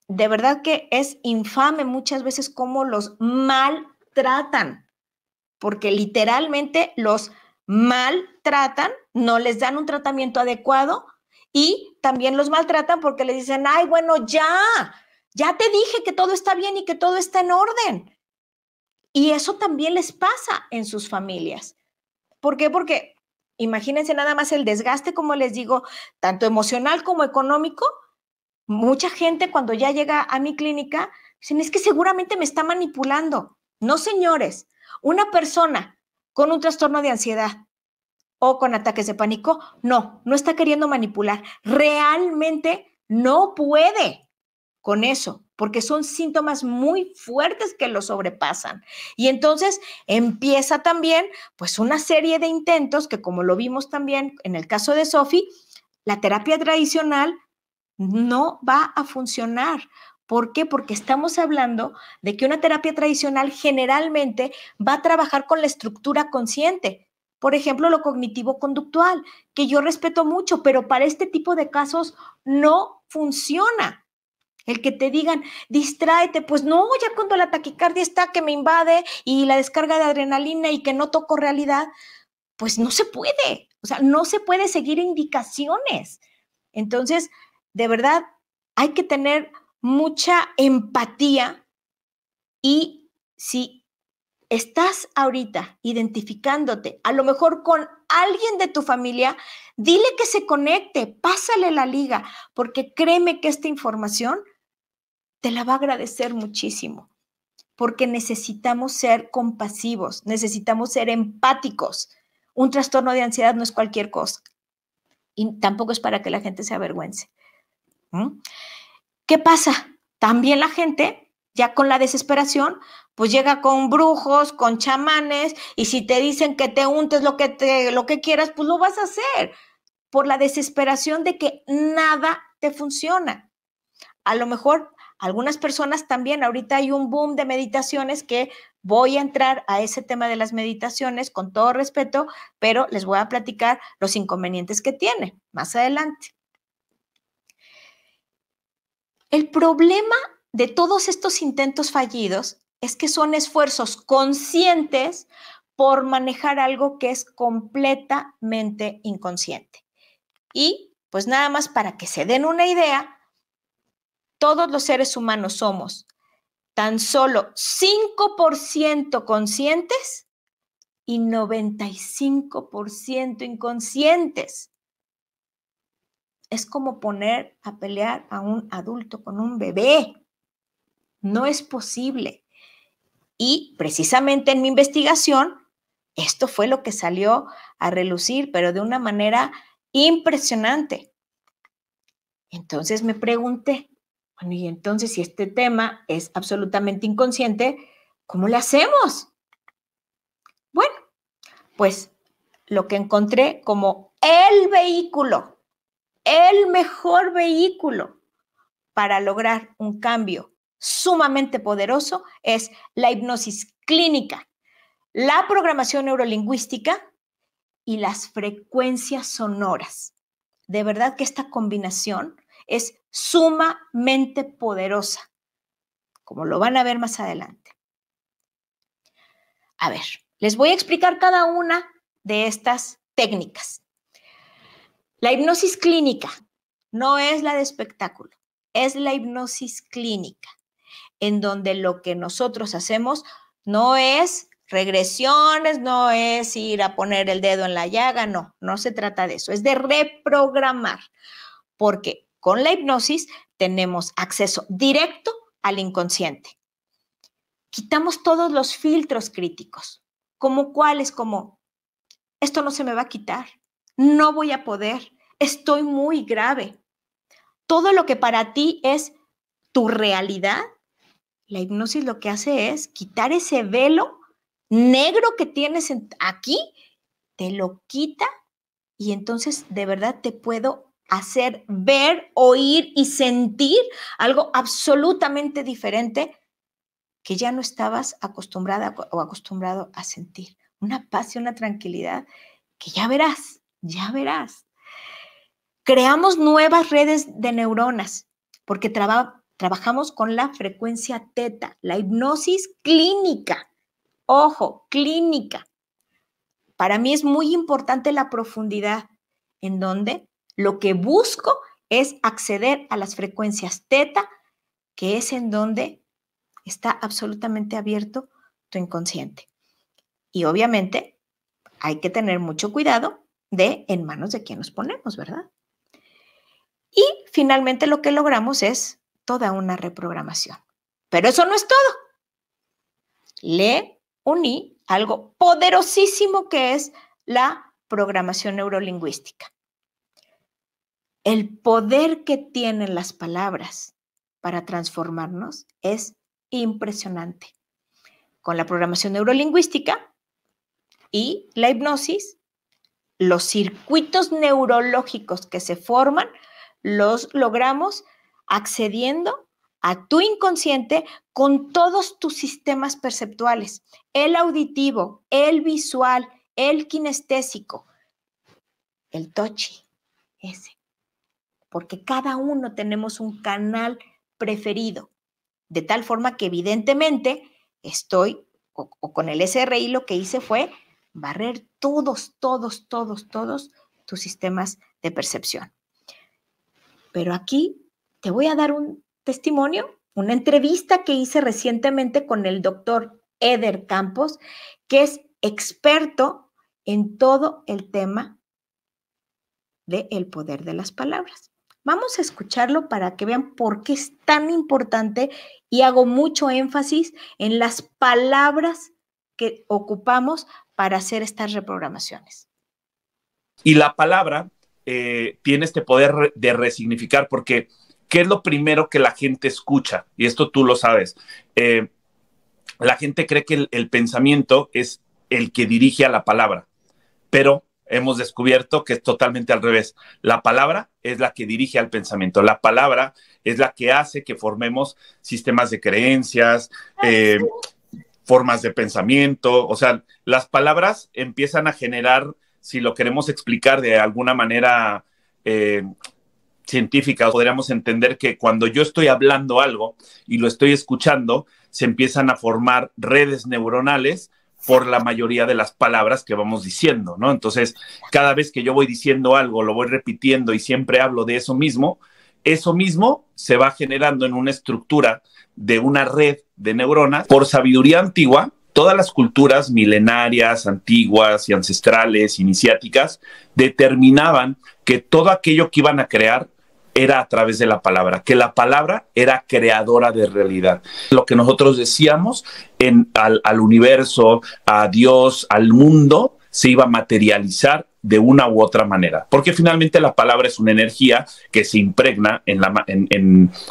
De verdad que es infame muchas veces cómo los maltratan, porque literalmente los maltratan, no les dan un tratamiento adecuado y también los maltratan porque les dicen, ay, bueno, ya te dije que todo está bien y que todo está en orden. Y eso también les pasa en sus familias. ¿Por qué? Porque imagínense nada más el desgaste, como les digo, tanto emocional como económico. Mucha gente cuando ya llega a mi clínica, dicen, es que seguramente me está manipulando. No, señores, una persona con un trastorno de ansiedad o con ataques de pánico, no está queriendo manipular. Realmente no puede con eso, porque son síntomas muy fuertes que lo sobrepasan. Y entonces empieza también, pues, una serie de intentos que, como lo vimos también en el caso de Sofi, la terapia tradicional no va a funcionar. ¿Por qué? Porque estamos hablando de que una terapia tradicional generalmente va a trabajar con la estructura consciente. Por ejemplo, lo cognitivo-conductual, que yo respeto mucho, pero para este tipo de casos no funciona. El que te digan, distráete, pues no, ya cuando la taquicardia está que me invade y la descarga de adrenalina y que no toco realidad, pues no se puede. O sea, no se puede seguir indicaciones. Entonces, de verdad, hay que tener mucha empatía y si estás ahorita identificándote, a lo mejor con alguien de tu familia, dile que se conecte, pásale la liga, porque créeme que esta información te la va a agradecer muchísimo, porque necesitamos ser compasivos, necesitamos ser empáticos. Un trastorno de ansiedad no es cualquier cosa y tampoco es para que la gente se avergüence. ¿Qué pasa? También la gente, ya con la desesperación, pues llega con brujos, con chamanes, y si te dicen que te untes lo que quieras, pues lo vas a hacer, por la desesperación de que nada te funciona. A lo mejor algunas personas también, ahorita hay un boom de meditaciones que voy a entrar a ese tema de las meditaciones con todo respeto, pero les voy a platicar los inconvenientes que tiene más adelante. El problema de todos estos intentos fallidos es que son esfuerzos conscientes por manejar algo que es completamente inconsciente. Y pues nada más para que se den una idea, todos los seres humanos somos tan solo 5% conscientes y 95% inconscientes. Es como poner a pelear a un adulto con un bebé. No es posible. Y precisamente en mi investigación, esto fue lo que salió a relucir, pero de una manera impresionante. Entonces me pregunté, bueno, y entonces si este tema es absolutamente inconsciente, ¿cómo le hacemos? Bueno, pues lo que encontré como el vehículo, el mejor vehículo para lograr un cambio sumamente poderoso es la hipnosis clínica, la programación neurolingüística y las frecuencias sonoras. De verdad que esta combinación es sumamente poderosa, como lo van a ver más adelante. A ver, les voy a explicar cada una de estas técnicas. La hipnosis clínica no es la de espectáculo, es la hipnosis clínica, en donde lo que nosotros hacemos no es regresiones, no es ir a poner el dedo en la llaga, no se trata de eso, es de reprogramar, porque con la hipnosis tenemos acceso directo al inconsciente. quitamos todos los filtros críticos, como cuáles, como esto no se me va a quitar, no voy a poder, estoy muy grave. Todo lo que para ti es tu realidad, la hipnosis lo que hace es quitar ese velo negro que tienes aquí, te lo quita y entonces de verdad te puedo hacer ver, oír y sentir algo absolutamente diferente que ya no estabas acostumbrada o acostumbrado a sentir. Una paz y una tranquilidad que ya verás, ya verás. Creamos nuevas redes de neuronas porque trabajamos con la frecuencia teta, la hipnosis clínica. Ojo, clínica. Para mí es muy importante la profundidad, en donde lo que busco es acceder a las frecuencias teta, que es en donde está absolutamente abierto tu inconsciente. Y obviamente hay que tener mucho cuidado de en manos de quién nos ponemos, ¿verdad? Y finalmente lo que logramos es toda una reprogramación. Pero eso no es todo. Le uní algo poderosísimo que es la programación neurolingüística. El poder que tienen las palabras para transformarnos es impresionante. Con la programación neurolingüística y la hipnosis, los circuitos neurológicos que se forman los logramos accediendo a tu inconsciente con todos tus sistemas perceptuales, el auditivo, el visual, el kinestésico, el touchy, ese. Porque cada uno tenemos un canal preferido, de tal forma que evidentemente o con el SRI lo que hice fue barrer todos tus sistemas de percepción. Pero aquí te voy a dar un testimonio, una entrevista que hice recientemente con el doctor Eder Campos, que es experto en todo el tema del poder de las palabras. Vamos a escucharlo para que vean por qué es tan importante y hago mucho énfasis en las palabras que ocupamos para hacer estas reprogramaciones. Y la palabra tiene este poder de resignificar, porque ¿qué es lo primero que la gente escucha? Y esto tú lo sabes. La gente cree que el pensamiento es el que dirige a la palabra, pero hemos descubierto que es totalmente al revés. La palabra es la que dirige al pensamiento. La palabra es la que hace que formemos sistemas de creencias, formas de pensamiento. O sea, las palabras empiezan a generar, si lo queremos explicar de alguna manera científica, podríamos entender que cuando yo estoy hablando algo y lo estoy escuchando, se empiezan a formar redes neuronales por la mayoría de las palabras que vamos diciendo, ¿no? Entonces, cada vez que yo voy diciendo algo, lo voy repitiendo y siempre hablo de eso mismo se va generando en una estructura de una red de neuronas. Por sabiduría antigua, todas las culturas milenarias, antiguas y ancestrales, iniciáticas, determinaban que todo aquello que iban a crear era a través de la palabra, que la palabra era creadora de realidad. Lo que nosotros decíamos al universo, a Dios, al mundo, se iba a materializar de una u otra manera, porque finalmente la palabra es una energía que se impregna en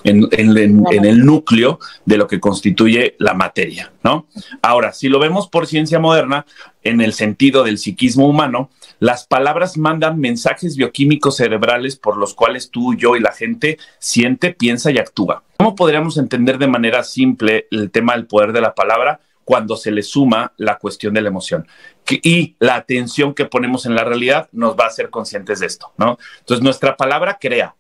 el núcleo de lo que constituye la materia, ¿no? Ahora, si lo vemos por ciencia moderna, en el sentido del psiquismo humano, las palabras mandan mensajes bioquímicos cerebrales por los cuales tú, yo y la gente siente, piensa y actúa. ¿Cómo podríamos entender de manera simple el tema del poder de la palabra cuando se le suma la cuestión de la emoción? Y la atención que ponemos en la realidad nos va a hacer conscientes de esto, ¿no? Entonces, nuestra palabra crea,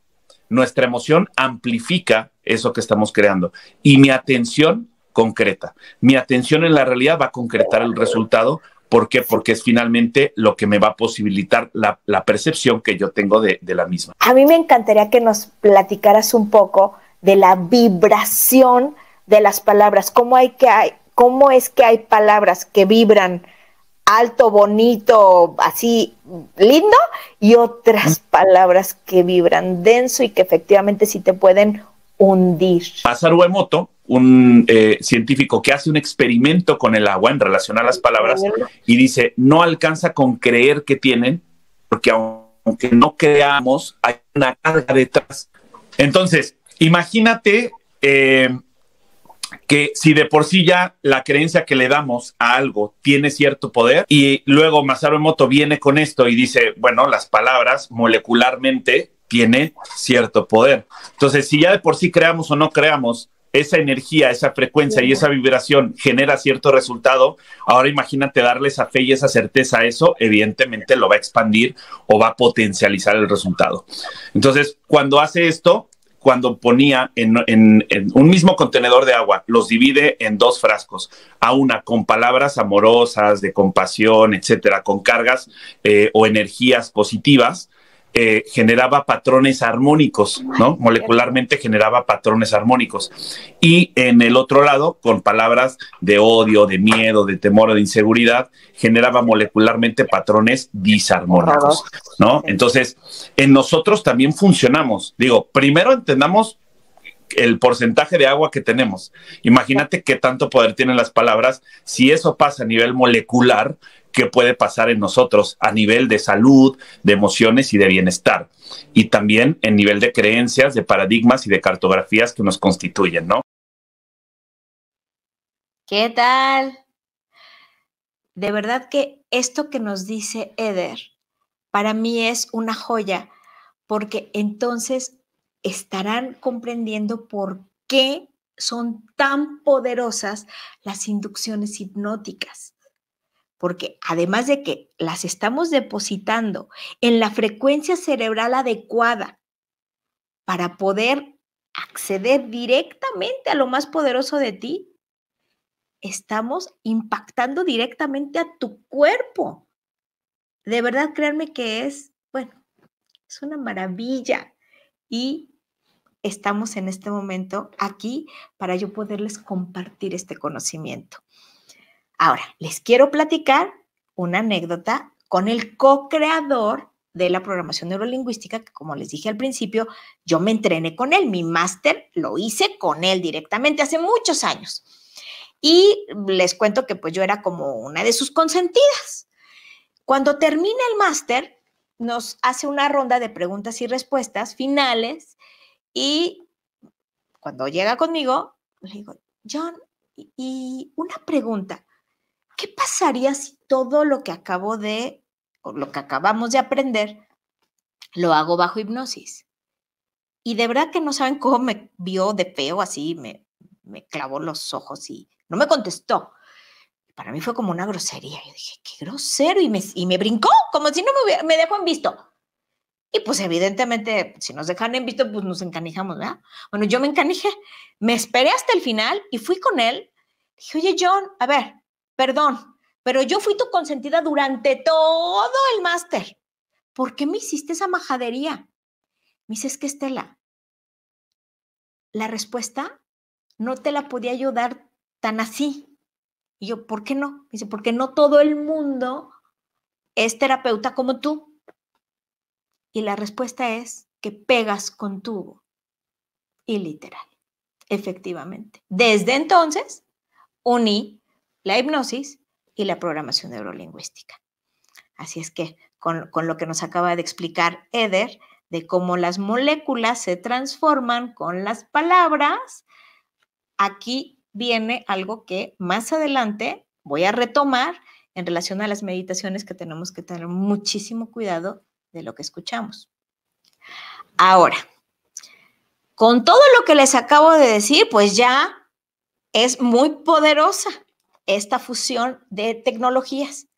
nuestra emoción amplifica eso que estamos creando y mi atención concreta. Mi atención en la realidad va a concretar el resultado. ¿Por qué? Porque es finalmente lo que me va a posibilitar la percepción que yo tengo de la misma. A mí me encantaría que nos platicaras un poco de la vibración de las palabras. ¿Cómo es que hay palabras que vibran alto, bonito, así lindo, y otras palabras que vibran denso y que efectivamente sí te pueden hundir. Masaru Emoto, un científico que hace un experimento con el agua en relación a las palabras y dice, no alcanza con creer que tienen, porque aunque no creamos, hay una carga detrás. Entonces, imagínate que si de por sí ya la creencia que le damos a algo tiene cierto poder y luego Masaru Emoto viene con esto y dice, bueno, las palabras molecularmente tienen cierto poder. Entonces, si ya de por sí creamos o no creamos, esa energía, esa frecuencia y esa vibración genera cierto resultado, ahora imagínate darle esa fe y esa certeza a eso, evidentemente lo va a expandir o va a potencializar el resultado. Entonces, cuando hace esto, cuando ponía en un mismo contenedor de agua, los divide en 2 frascos, a una con palabras amorosas, de compasión, etcétera, con cargas o energías positivas, generaba patrones armónicos, ¿no? Molecularmente generaba patrones armónicos. Y en el otro lado, con palabras de odio, de miedo, de temor o de inseguridad, generaba molecularmente patrones disarmónicos, ¿no? Entonces, en nosotros también funcionamos. Digo, primero entendamos el porcentaje de agua que tenemos. Imagínate qué tanto poder tienen las palabras. Si eso pasa a nivel molecular, ¿qué puede pasar en nosotros a nivel de salud, de emociones y de bienestar? Y también en nivel de creencias, de paradigmas y de cartografías que nos constituyen, ¿no? ¿Qué tal? De verdad que esto que nos dice Eder, para mí es una joya, porque entonces estarán comprendiendo por qué son tan poderosas las inducciones hipnóticas. Porque además de que las estamos depositando en la frecuencia cerebral adecuada para poder acceder directamente a lo más poderoso de ti, estamos impactando directamente a tu cuerpo. De verdad, créanme que es una maravilla. Y estamos en este momento aquí para yo poderles compartir este conocimiento. Ahora, les quiero platicar una anécdota con el co-creador de la programación neurolingüística, que como les dije al principio, yo me entrené con él. Mi máster lo hice con él directamente hace muchos años. Y les cuento que pues yo era como una de sus consentidas. Cuando termina el máster, nos hace una ronda de preguntas y respuestas finales y cuando llega conmigo, le digo, John, y una pregunta, ¿qué pasaría si todo lo que acabamos de aprender lo hago bajo hipnosis? Y de verdad que no saben cómo me vio de feo, así me clavó los ojos y no me contestó. Para mí fue como una grosería. Yo dije, qué grosero, y me brincó, como si no me dejó en visto. Y pues evidentemente, si nos dejan en visto, pues nos encanijamos, ¿verdad? Bueno, yo me encanijé, me esperé hasta el final y fui con él. Dije, oye, John, a ver, perdón, pero yo fui tu consentida durante todo el máster. ¿Por qué me hiciste esa majadería? Me dice, es que Estela, la respuesta no te la podía yo dar tan así. Y yo, ¿por qué no? Me dice, porque no todo el mundo es terapeuta como tú. Y la respuesta es que pegas con tubo. Y literal, efectivamente. Desde entonces, uní la hipnosis y la programación neurolingüística. Así es que con lo que nos acaba de explicar Eder, de cómo las moléculas se transforman con las palabras, aquí viene algo que más adelante voy a retomar en relación a las meditaciones, que tenemos que tener muchísimo cuidado de lo que escuchamos. Ahora, con todo lo que les acabo de decir, pues ya es muy poderosa esta fusión de tecnologías.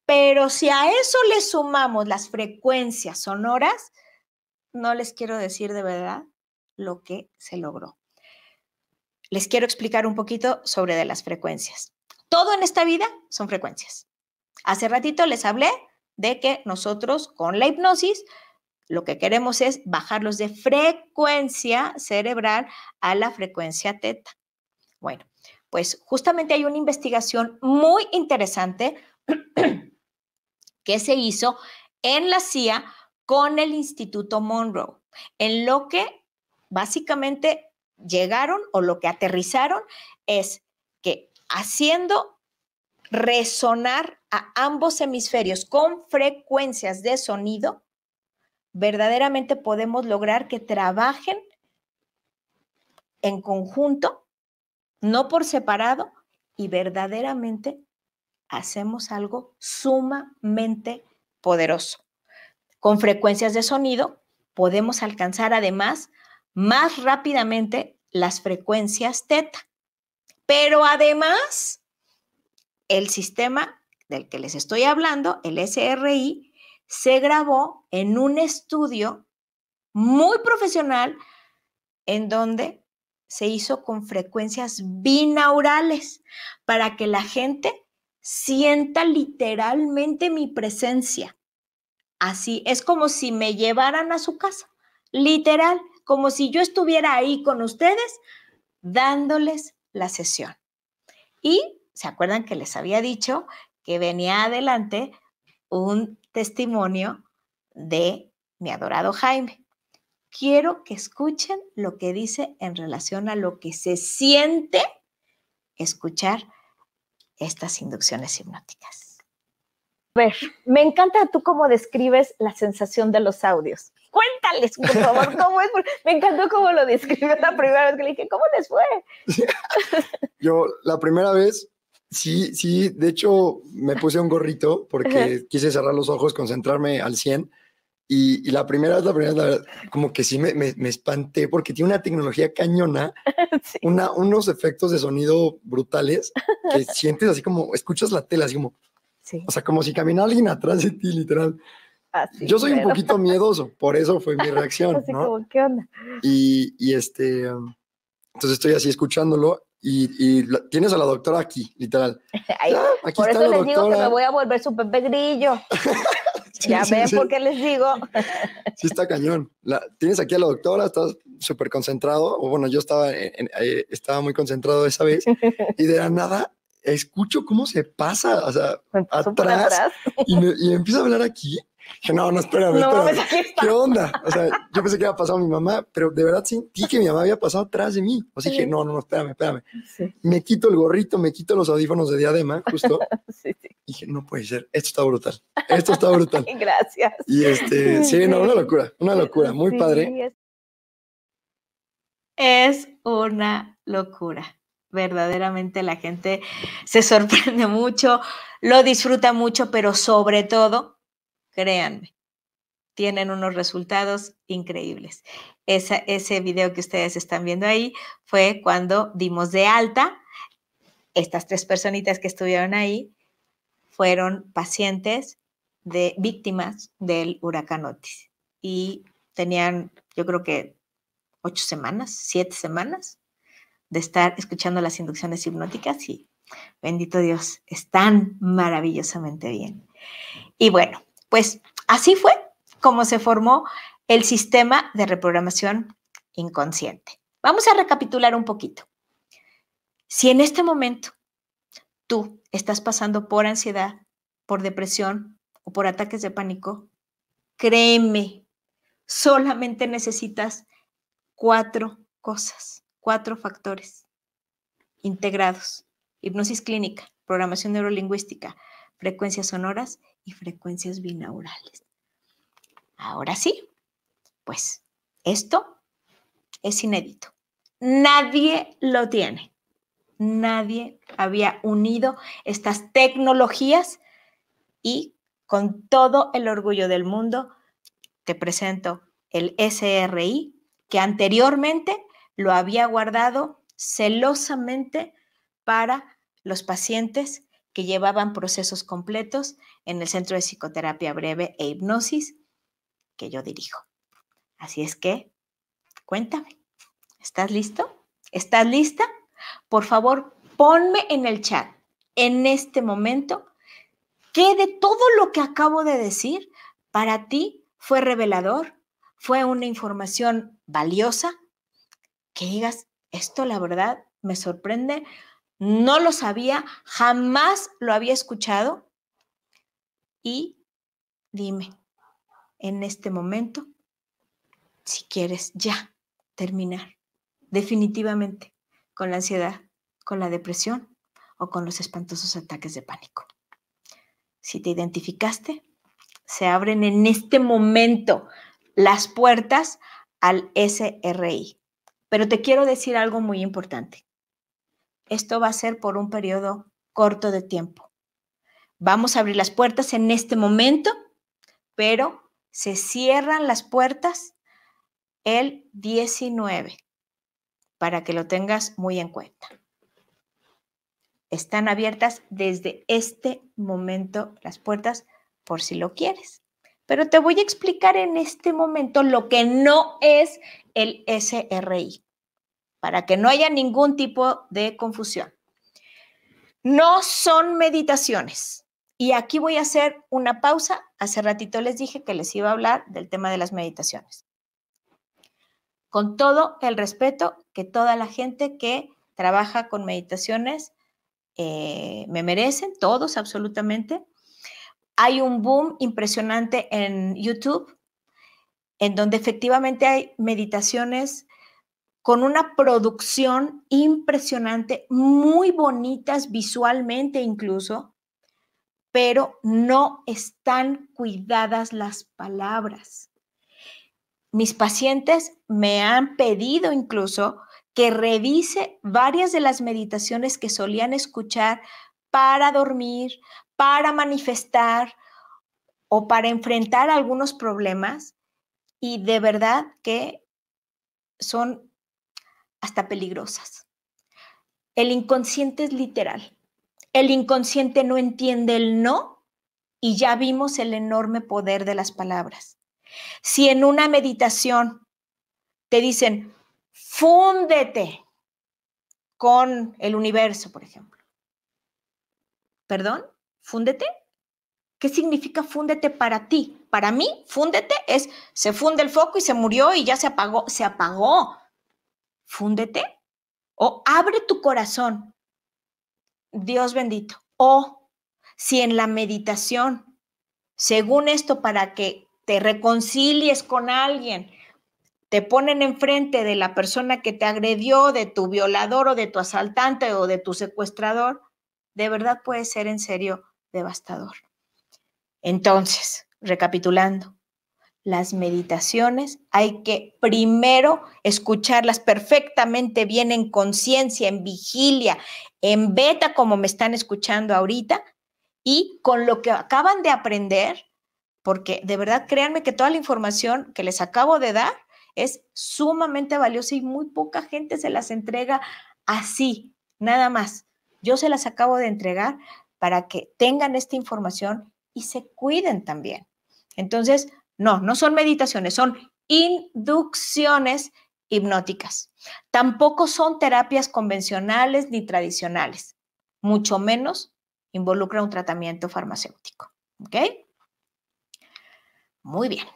Pero si a eso le sumamos las frecuencias sonoras, no les quiero decir de verdad lo que se logró. Les quiero explicar un poquito sobre de las frecuencias. Todo en esta vida son frecuencias. Hace ratito les hablé de que nosotros con la hipnosis lo que queremos es bajarlos de frecuencia cerebral a la frecuencia teta. Bueno, pues justamente hay una investigación muy interesante que se hizo en la CIA con el Instituto Monroe, en lo que básicamente llegaron o lo que aterrizaron es que haciendo resonar a ambos hemisferios con frecuencias de sonido, verdaderamente podemos lograr que trabajen en conjunto, no por separado, y verdaderamente hacemos algo sumamente poderoso. Con frecuencias de sonido podemos alcanzar además más rápidamente las frecuencias teta. Pero además, el sistema del que les estoy hablando, el SRI, se grabó en un estudio muy profesional en donde se hizo con frecuencias binaurales para que la gente sienta literalmente mi presencia. Así, es como si me llevaran a su casa, literal, como si yo estuviera ahí con ustedes dándoles la sesión. Y ¿se acuerdan que les había dicho que venía adelante un testimonio de mi adorado Jaime? Quiero que escuchen lo que dice en relación a lo que se siente escuchar estas inducciones hipnóticas. A ver, me encanta tú cómo describes la sensación de los audios. Cuéntales, por favor, cómo es. Me encantó cómo lo describió la primera vez que le dije, ¿cómo les fue? Yo, la primera vez, sí, de hecho, me puse un gorrito porque quise cerrar los ojos, concentrarme al 100. Y la primera vez, la verdad, como que sí me espanté porque tiene una tecnología cañona, sí. Unos efectos de sonido brutales que sientes así como, escuchas la tela, así como, sí. O sea, como si caminara alguien atrás de ti, literal. Así, yo soy un poquito miedoso, por eso fue mi reacción, así ¿no? Como, ¿qué onda? Entonces estoy así escuchándolo y tienes a la doctora aquí, literal. Ay, aquí por eso les digo que me voy a volver su Pepe Grillo. Sí, ya ven por qué les digo. Sí, está cañón. Tienes aquí a la doctora, estás súper concentrado. O bueno, yo estaba muy concentrado esa vez. Y de la nada escucho cómo se pasa, o sea, atrás. Y empiezo a hablar aquí. Dije, no, espérame. ¿Qué onda? O sea, yo pensé que había pasado mi mamá, pero de verdad sentí que mi mamá había pasado atrás de mí. O sea, dije, no, espérame. Sí. Me quito el gorrito, me quito los audífonos de diadema, justo. Sí. Y dije, no puede ser, esto está brutal. Gracias. Y sí, no, una locura, muy padre. Es una locura. Verdaderamente la gente se sorprende mucho, lo disfruta mucho, pero sobre todo, créanme, tienen unos resultados increíbles. Ese video que ustedes están viendo ahí fue cuando dimos de alta. Estas 3 personitas que estuvieron ahí fueron pacientes de víctimas del huracán Otis. Y tenían, yo creo que 7 semanas de estar escuchando las inducciones hipnóticas y, bendito Dios, están maravillosamente bien. Y bueno, pues así fue como se formó el sistema de reprogramación inconsciente. Vamos a recapitular un poquito. Si en este momento tú estás pasando por ansiedad, por depresión o por ataques de pánico, créeme, solamente necesitas 4 cosas, 4 factores integrados: hipnosis clínica, programación neurolingüística, frecuencias sonoras y frecuencias binaurales. Ahora sí, pues esto es inédito. Nadie lo tiene. Nadie había unido estas tecnologías y con todo el orgullo del mundo te presento el SRI, que anteriormente lo había guardado celosamente para los pacientes que llevaban procesos completos en el Centro de Psicoterapia Breve e Hipnosis que yo dirijo. Así es que, cuéntame, ¿estás listo? ¿Estás lista? Por favor, ponme en el chat en este momento qué de todo lo que acabo de decir para ti fue revelador, fue una información valiosa, que digas, esto la verdad me sorprende, no lo sabía, jamás lo había escuchado. Y dime, en este momento, si quieres ya terminar definitivamente con la ansiedad, con la depresión o con los espantosos ataques de pánico. Si te identificaste, se abren en este momento las puertas al SRI. Pero te quiero decir algo muy importante. Esto va a ser por un periodo corto de tiempo. Vamos a abrir las puertas en este momento, pero se cierran las puertas el 19, para que lo tengas muy en cuenta. Están abiertas desde este momento las puertas por si lo quieres. Pero te voy a explicar en este momento lo que no es el SRI, para que no haya ningún tipo de confusión. No son meditaciones. Y aquí voy a hacer una pausa. Hace ratito les dije que les iba a hablar del tema de las meditaciones. Con todo el respeto que toda la gente que trabaja con meditaciones me merecen, todos absolutamente. Hay un boom impresionante en YouTube, en donde efectivamente hay meditaciones con una producción impresionante, muy bonitas visualmente incluso, pero no están cuidadas las palabras. Mis pacientes me han pedido incluso que revise varias de las meditaciones que solían escuchar para dormir, para manifestar o para enfrentar algunos problemas, y de verdad que son hasta peligrosas. El inconsciente es literal. El inconsciente no entiende el no y ya vimos el enorme poder de las palabras. Si en una meditación te dicen, fúndete con el universo, por ejemplo. ¿Perdón? ¿Fúndete? ¿Qué significa fúndete para ti? Para mí, fúndete es, se funde el foco y se murió y ya se apagó. Se apagó. Fúndete o abre tu corazón. Dios bendito. O si en la meditación, según esto, para que te reconcilies con alguien, te ponen enfrente de la persona que te agredió, de tu violador o de tu asaltante o de tu secuestrador, de verdad puede ser en serio devastador. Entonces, recapitulando, las meditaciones hay que primero escucharlas perfectamente bien en conciencia, en vigilia, en beta, como me están escuchando ahorita, y con lo que acaban de aprender, porque de verdad créanme que toda la información que les acabo de dar es sumamente valiosa y muy poca gente se las entrega así, nada más. Yo se las acabo de entregar para que tengan esta información y se cuiden también. Entonces, no son meditaciones, son inducciones hipnóticas. Tampoco son terapias convencionales ni tradicionales, mucho menos involucra un tratamiento farmacéutico. ¿Ok? Muy bien.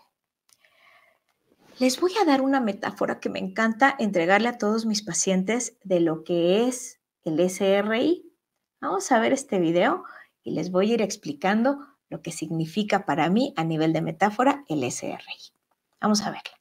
Les voy a dar una metáfora que me encanta entregarle a todos mis pacientes de lo que es el SRI. Vamos a ver este video y les voy a ir explicando lo que significa para mí a nivel de metáfora el SRI. Vamos a verlo.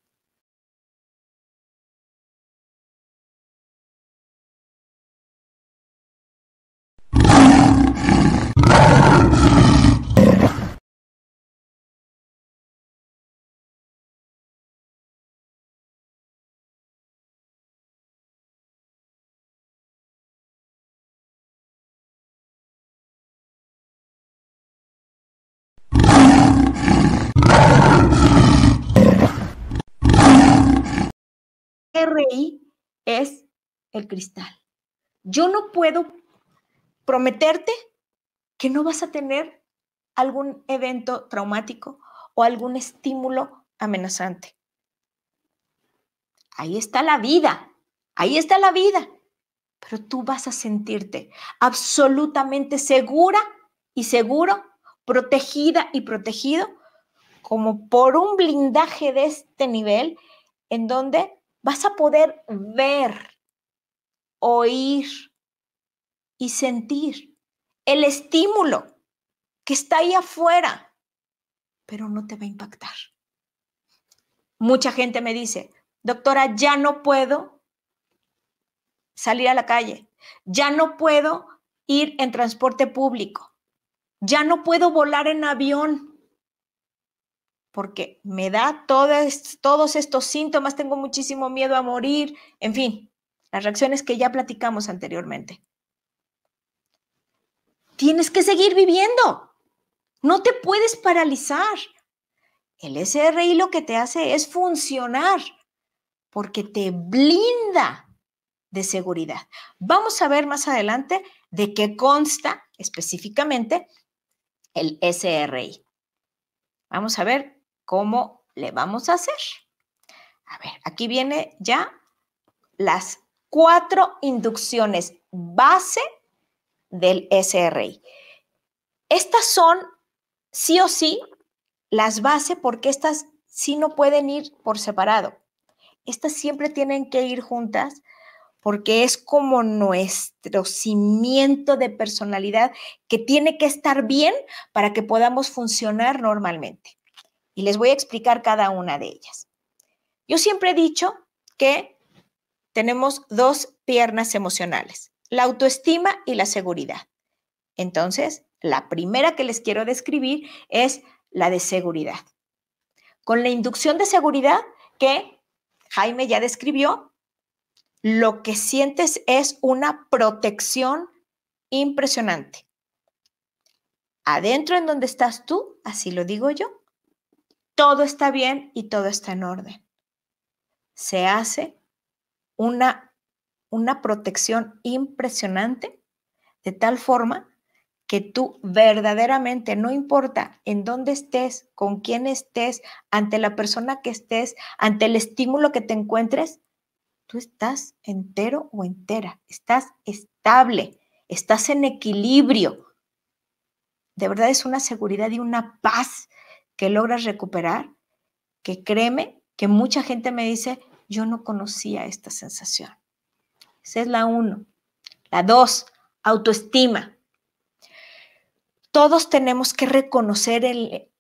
SRI es el cristal. Yo no puedo prometerte que no vas a tener algún evento traumático o algún estímulo amenazante. Ahí está la vida, pero tú vas a sentirte absolutamente segura y seguro, protegida y protegido, como por un blindaje de este nivel, en donde vas a poder ver, oír y sentir el estímulo que está ahí afuera, pero no te va a impactar. Mucha gente me dice, doctora, ya no puedo salir a la calle, ya no puedo ir en transporte público, ya no puedo volar en avión, porque me da todos estos síntomas, tengo muchísimo miedo a morir, en fin, las reacciones que ya platicamos anteriormente. Tienes que seguir viviendo, no te puedes paralizar. El SRI lo que te hace es funcionar, porque te blinda de seguridad. Vamos a ver más adelante de qué consta específicamente el SRI. Vamos a ver cómo le vamos a hacer. A ver, aquí viene ya las 4 inducciones base del SRI. Estas son sí o sí las bases, porque estas sí no pueden ir por separado. Estas siempre tienen que ir juntas, porque es como nuestro cimiento de personalidad que tiene que estar bien para que podamos funcionar normalmente. Y les voy a explicar cada una de ellas. Yo siempre he dicho que tenemos 2 piernas emocionales, la autoestima y la seguridad. Entonces, la primera que les quiero describir es la de seguridad. Con la inducción de seguridad que Jaime ya describió, lo que sientes es una protección impresionante. Adentro en donde estás tú, así lo digo yo, todo está bien y todo está en orden. Se hace una protección impresionante de tal forma que tú verdaderamente, no importa en dónde estés, con quién estés, ante la persona que estés, ante el estímulo que te encuentres, tú estás entero o entera, estás estable, estás en equilibrio. De verdad es una seguridad y una paz que logras recuperar, que créeme que mucha gente me dice, yo no conocía esta sensación. Esa es la 1. La 2, autoestima. Todos tenemos que reconocer el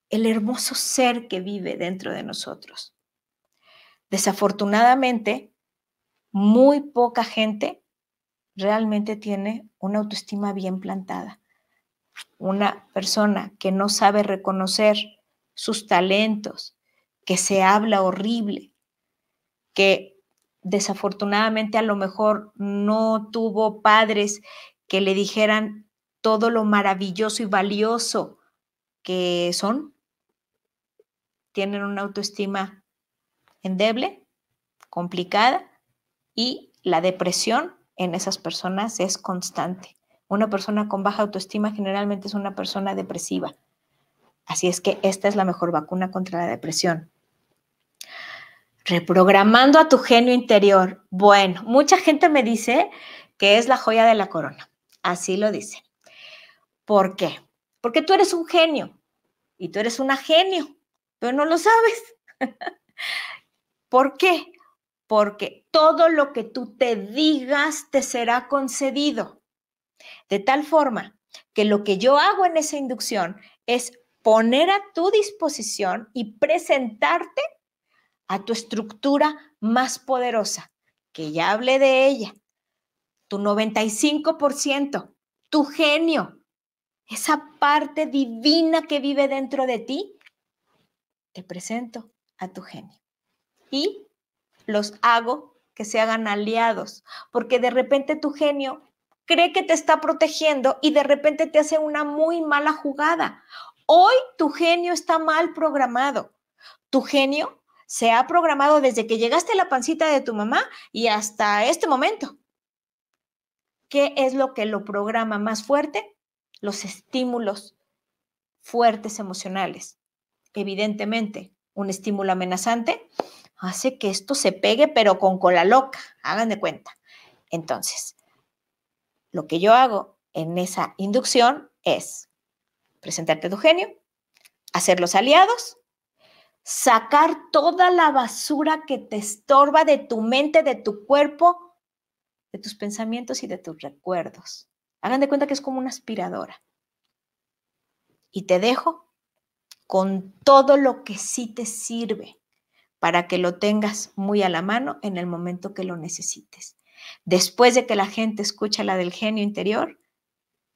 hermoso ser que vive dentro de nosotros. Desafortunadamente, muy poca gente realmente tiene una autoestima bien plantada. Una persona que no sabe reconocer sus talentos, que se habla horrible, que desafortunadamente a lo mejor no tuvo padres que le dijeran todo lo maravilloso y valioso que son, tienen una autoestima endeble, complicada, y la depresión en esas personas es constante. Una persona con baja autoestima generalmente es una persona depresiva. Así es que esta es la mejor vacuna contra la depresión. Reprogramando a tu genio interior. Bueno, mucha gente me dice que es la joya de la corona. Así lo dicen. ¿Por qué? Porque tú eres un genio y tú eres una genio, pero no lo sabes. ¿Por qué? Porque todo lo que tú te digas te será concedido. De tal forma que lo que yo hago en esa inducción es poner a tu disposición y presentarte a tu estructura más poderosa, que ya hablé de ella, tu 95%, tu genio, esa parte divina que vive dentro de ti, te presento a tu genio. Y los hago que se hagan aliados, porque de repente tu genio cree que te está protegiendo y de repente te hace una muy mala jugada. Hoy tu genio está mal programado. Tu genio se ha programado desde que llegaste a la pancita de tu mamá y hasta este momento. ¿Qué es lo que lo programa más fuerte? Los estímulos fuertes emocionales. Evidentemente, un estímulo amenazante hace que esto se pegue, pero con cola loca, hagan de cuenta. Entonces, lo que yo hago en esa inducción es presentarte a tu genio, hacerlos aliados, sacar toda la basura que te estorba de tu mente, de tu cuerpo, de tus pensamientos y de tus recuerdos. Hagan de cuenta que es como una aspiradora. Y te dejo con todo lo que sí te sirve para que lo tengas muy a la mano en el momento que lo necesites. Después de que la gente escucha la del genio interior,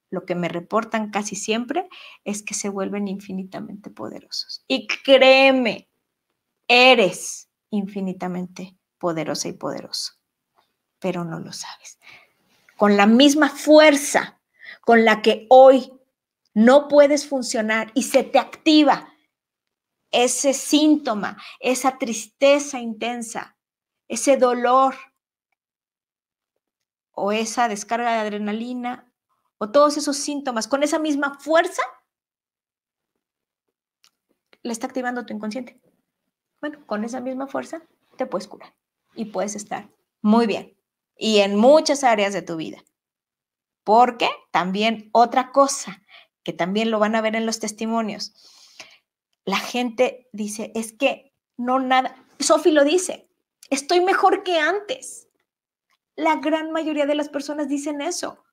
lo que me reportan casi siempre es que se vuelven infinitamente poderosos. Y créeme, eres infinitamente poderosa y poderoso, pero no lo sabes. Con la misma fuerza con la que hoy no puedes funcionar y se te activa ese síntoma, esa tristeza intensa, ese dolor o esa descarga de adrenalina o todos esos síntomas, con esa misma fuerza, le está activando tu inconsciente. Bueno, con esa misma fuerza te puedes curar y puedes estar muy bien y en muchas áreas de tu vida. Porque también otra cosa que también lo van a ver en los testimonios, la gente dice, es que no nada, Sofi lo dice, estoy mejor que antes. La gran mayoría de las personas dicen eso.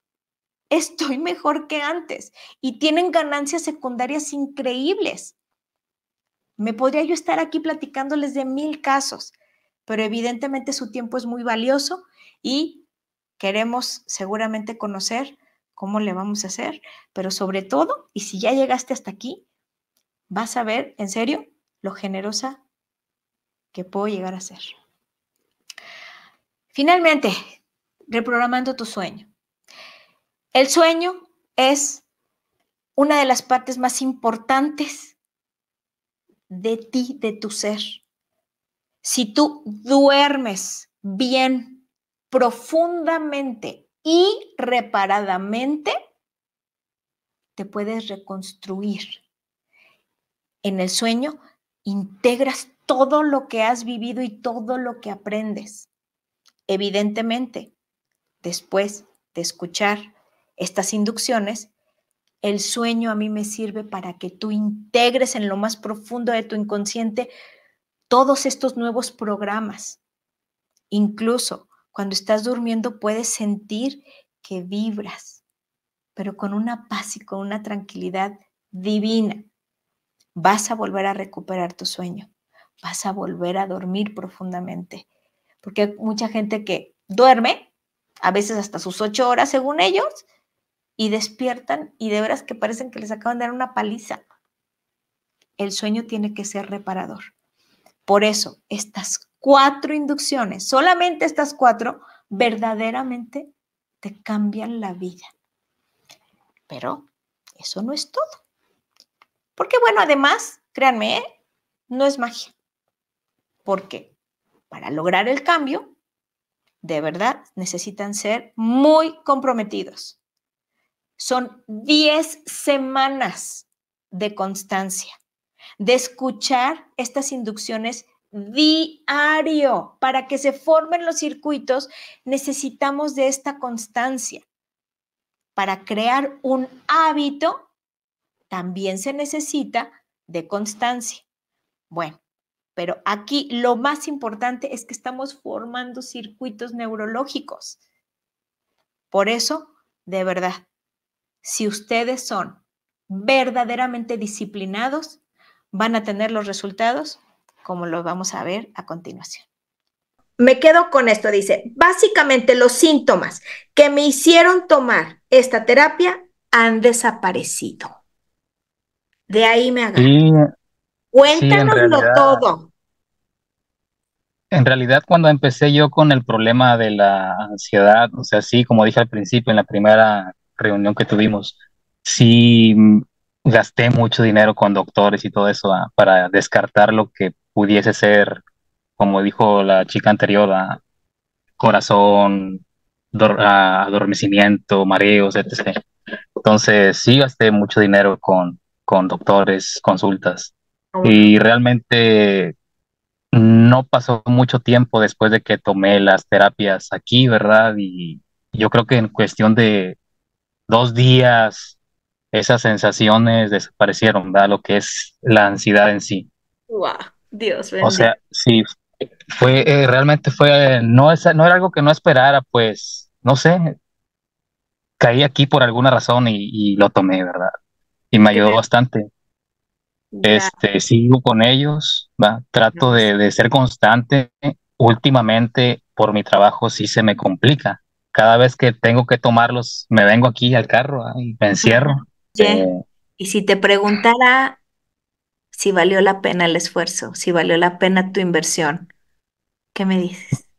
Estoy mejor que antes y tienen ganancias secundarias increíbles. Me podría yo estar aquí platicándoles de 1000 casos, pero evidentemente su tiempo es muy valioso y queremos seguramente conocer cómo le vamos a hacer, pero sobre todo, y si ya llegaste hasta aquí, vas a ver, en serio, lo generosa que puedo llegar a ser. Finalmente, reprogramando tu sueño. El sueño es una de las partes más importantes de ti, de tu ser. Si tú duermes bien, profundamente y reparadamente, te puedes reconstruir. En el sueño integras todo lo que has vivido y todo lo que aprendes. Evidentemente, después de escuchar estas inducciones, el sueño a mí me sirve para que tú integres en lo más profundo de tu inconsciente todos estos nuevos programas. Incluso cuando estás durmiendo puedes sentir que vibras, pero con una paz y con una tranquilidad divina. Vas a volver a recuperar tu sueño, vas a volver a dormir profundamente, porque hay mucha gente que duerme, a veces hasta sus 8 horas según ellos, y despiertan y de veras que parecen que les acaban de dar una paliza. El sueño tiene que ser reparador. Por eso, estas 4 inducciones, solamente estas 4, verdaderamente te cambian la vida. Pero eso no es todo. Porque bueno, además, créanme, no es magia. Porque para lograr el cambio, de verdad, necesitan ser muy comprometidos. Son 10 semanas de constancia, de escuchar estas inducciones diario. Para que se formen los circuitos, necesitamos de esta constancia. Para crear un hábito, también se necesita de constancia. Bueno, pero aquí lo más importante es que estamos formando circuitos neurológicos. Por eso, de verdad, si ustedes son verdaderamente disciplinados, van a tener los resultados como los vamos a ver a continuación. Me quedo con esto, dice, básicamente los síntomas que me hicieron tomar esta terapia han desaparecido. De ahí me agarro. Sí, Cuéntanoslo todo. En realidad, cuando empecé yo con el problema de la ansiedad, o sea, sí, como dije al principio, en la primera reunión que tuvimos, sí gasté mucho dinero con doctores y todo eso para descartar lo que pudiese ser, como dijo la chica anterior, corazón, adormecimiento, mareos, etc. Entonces, sí gasté mucho dinero con doctores, consultas. Y realmente no pasó mucho tiempo después de que tomé las terapias aquí, ¿verdad? Y yo creo que en cuestión de 2 días esas sensaciones desaparecieron, ¿verdad? Lo que es la ansiedad en sí. Wow, Dios O sea, sí, realmente no era algo que no esperara, pues, no sé, caí aquí por alguna razón y lo tomé, ¿verdad? Y me ayudó bastante. Sigo con ellos, ¿va? Trato de ser constante últimamente por mi trabajo sí se me complica. Cada vez que tengo que tomarlos, me vengo aquí al carro y me encierro. Oye, y si te preguntara si valió la pena el esfuerzo, si valió la pena tu inversión, ¿qué me dices?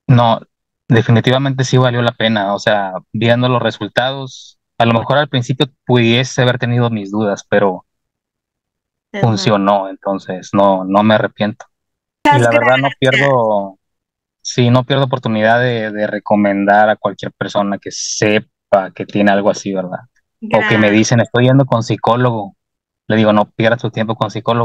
No, definitivamente sí valió la pena. O sea, viendo los resultados, a lo mejor al principio pudiese haber tenido mis dudas, pero funcionó, entonces no me arrepiento. Y la verdad no pierdo, sí, no pierdo oportunidad de recomendar a cualquier persona que sepa que tiene algo así, ¿verdad? O que me dicen, estoy yendo con psicólogo. Le digo, no pierdas tu tiempo con psicólogo.